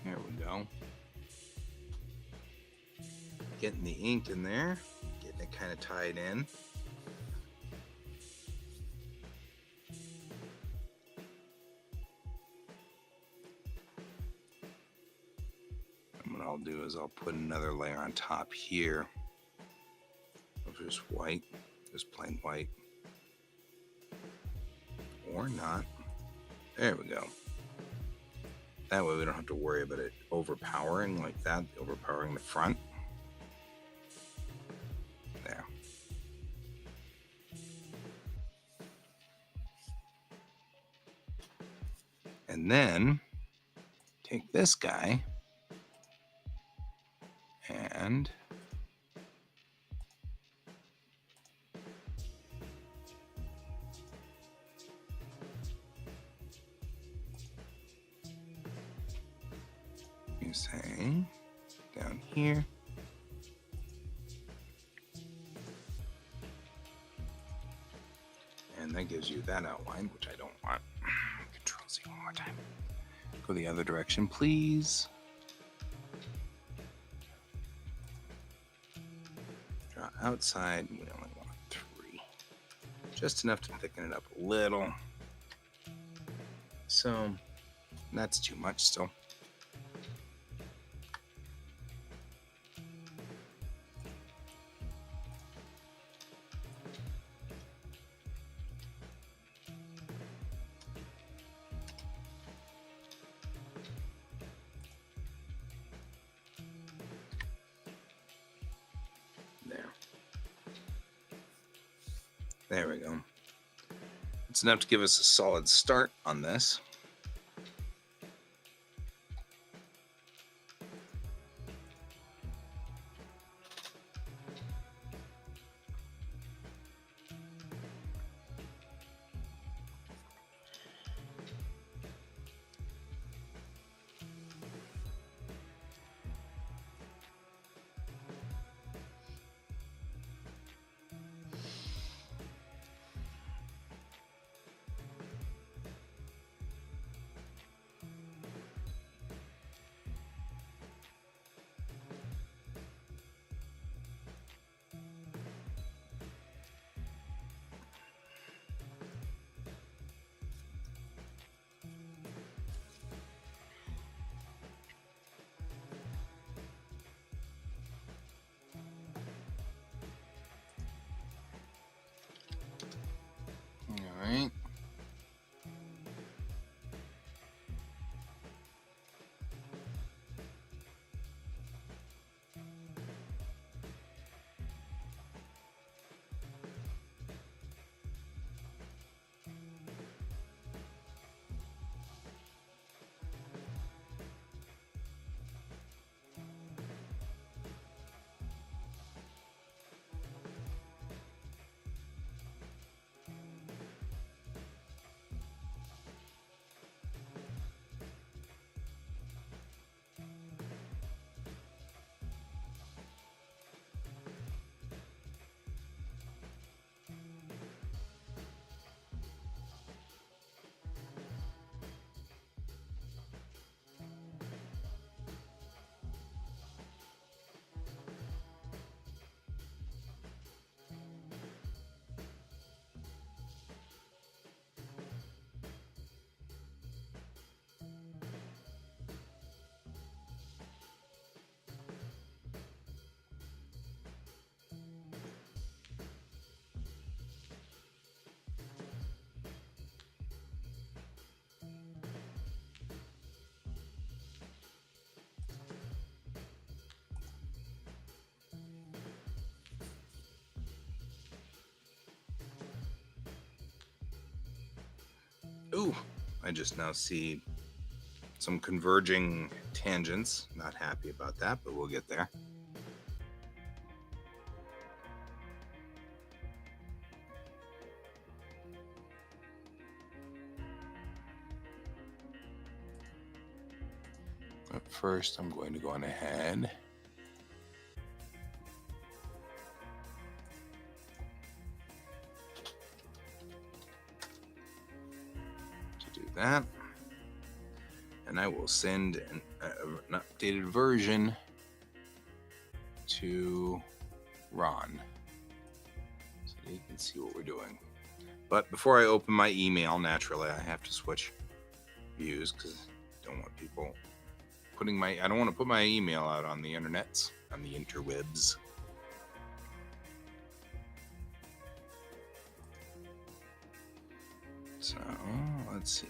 There we go. Getting the ink in there, getting it kind of tied in. And what I'll do is I'll put another layer on top here of just white, just plain white. Or not. There we go. That way we don't have to worry about it overpowering like that, overpowering the front. There. And then take this guy and you say down here. And that gives you that outline, which I don't want. Control Z one more time. Go the other direction, please. Draw outside. We only want 3. Just enough to thicken it up a little. So that's too much still. There we go. It's enough to give us a solid start on this. I just now see some converging tangents. Not happy about that, but we'll get there. But first, I'm going to go on ahead to do that. And I will send an updated version to Ron so that he can see what we're doing. But before I open my email, naturally, I have to switch views because I don't want people I don't want to put my email out on the internets, on the interwebs. So, let's see.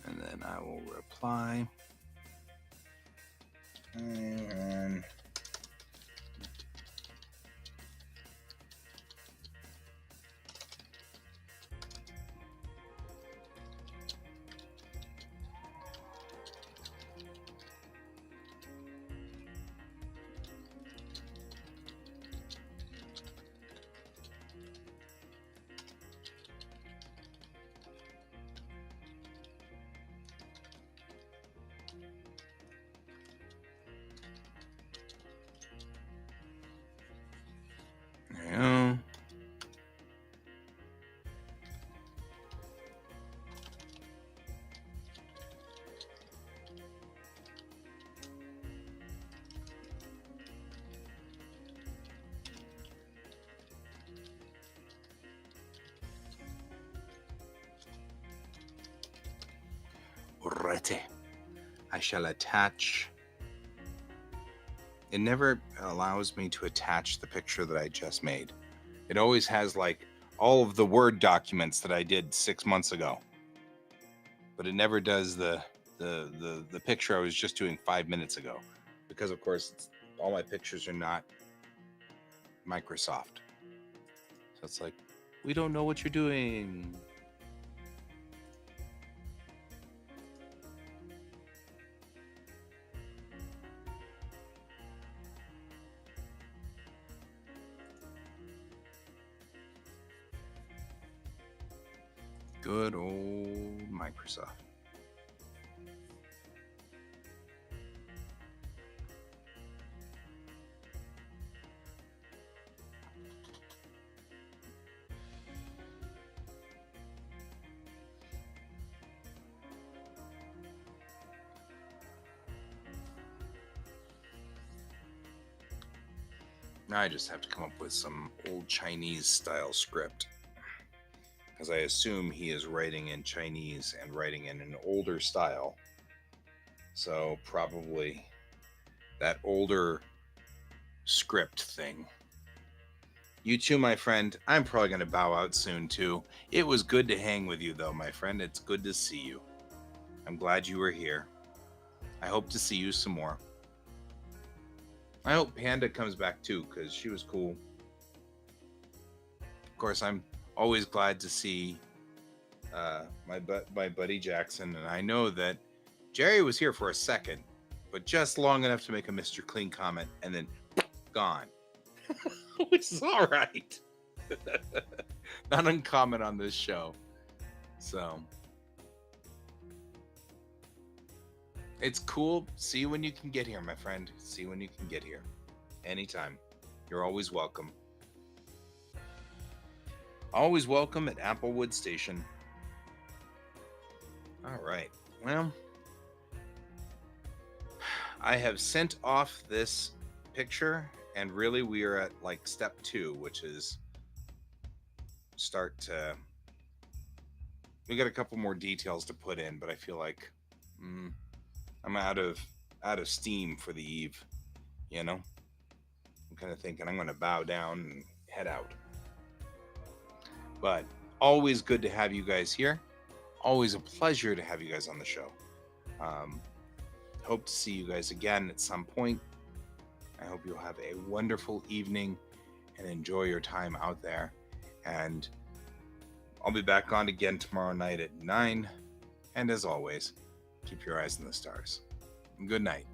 And then I will reply. And yeah. Alrighty. I shall attach. It never allows me to attach the picture that I just made. It always has like all of the Word documents that I did 6 months ago. But it never does the picture I was just doing 5 minutes ago. Because of course all my pictures are not Microsoft. So it's like, we don't know what you're doing. Good old Microsoft. Now I just have to come up with some old Chinese style script, because I assume he is writing in Chinese and writing in an older style. So probably that older script thing. You too, my friend. I'm probably going to bow out soon too. It was good to hang with you though, my friend. It's good to see you. I'm glad you were here. I hope to see you some more. I hope Panda comes back too, because she was cool. Of course, I'm always glad to see my buddy Jackson, and I know that Jerry was here for a second, but just long enough to make a Mr. Clean comment, and then gone, which is all right. Not uncommon on this show, so it's cool. See you when you can get here, my friend. See you when you can get here. Anytime. You're always welcome. Always welcome at Applewood Station. All right. Well, I have sent off this picture, and really we are at like step 2, which is start to... We got a couple more details to put in, but I feel like I'm out of steam for the eve, you know? I'm kind of thinking I'm going to bow down and head out. But always good to have you guys here. Always a pleasure to have you guys on the show. Hope to see you guys again at some point. I hope you'll have a wonderful evening and enjoy your time out there. And I'll be back on again tomorrow night at 9. And as always, keep your eyes on the stars. Good night.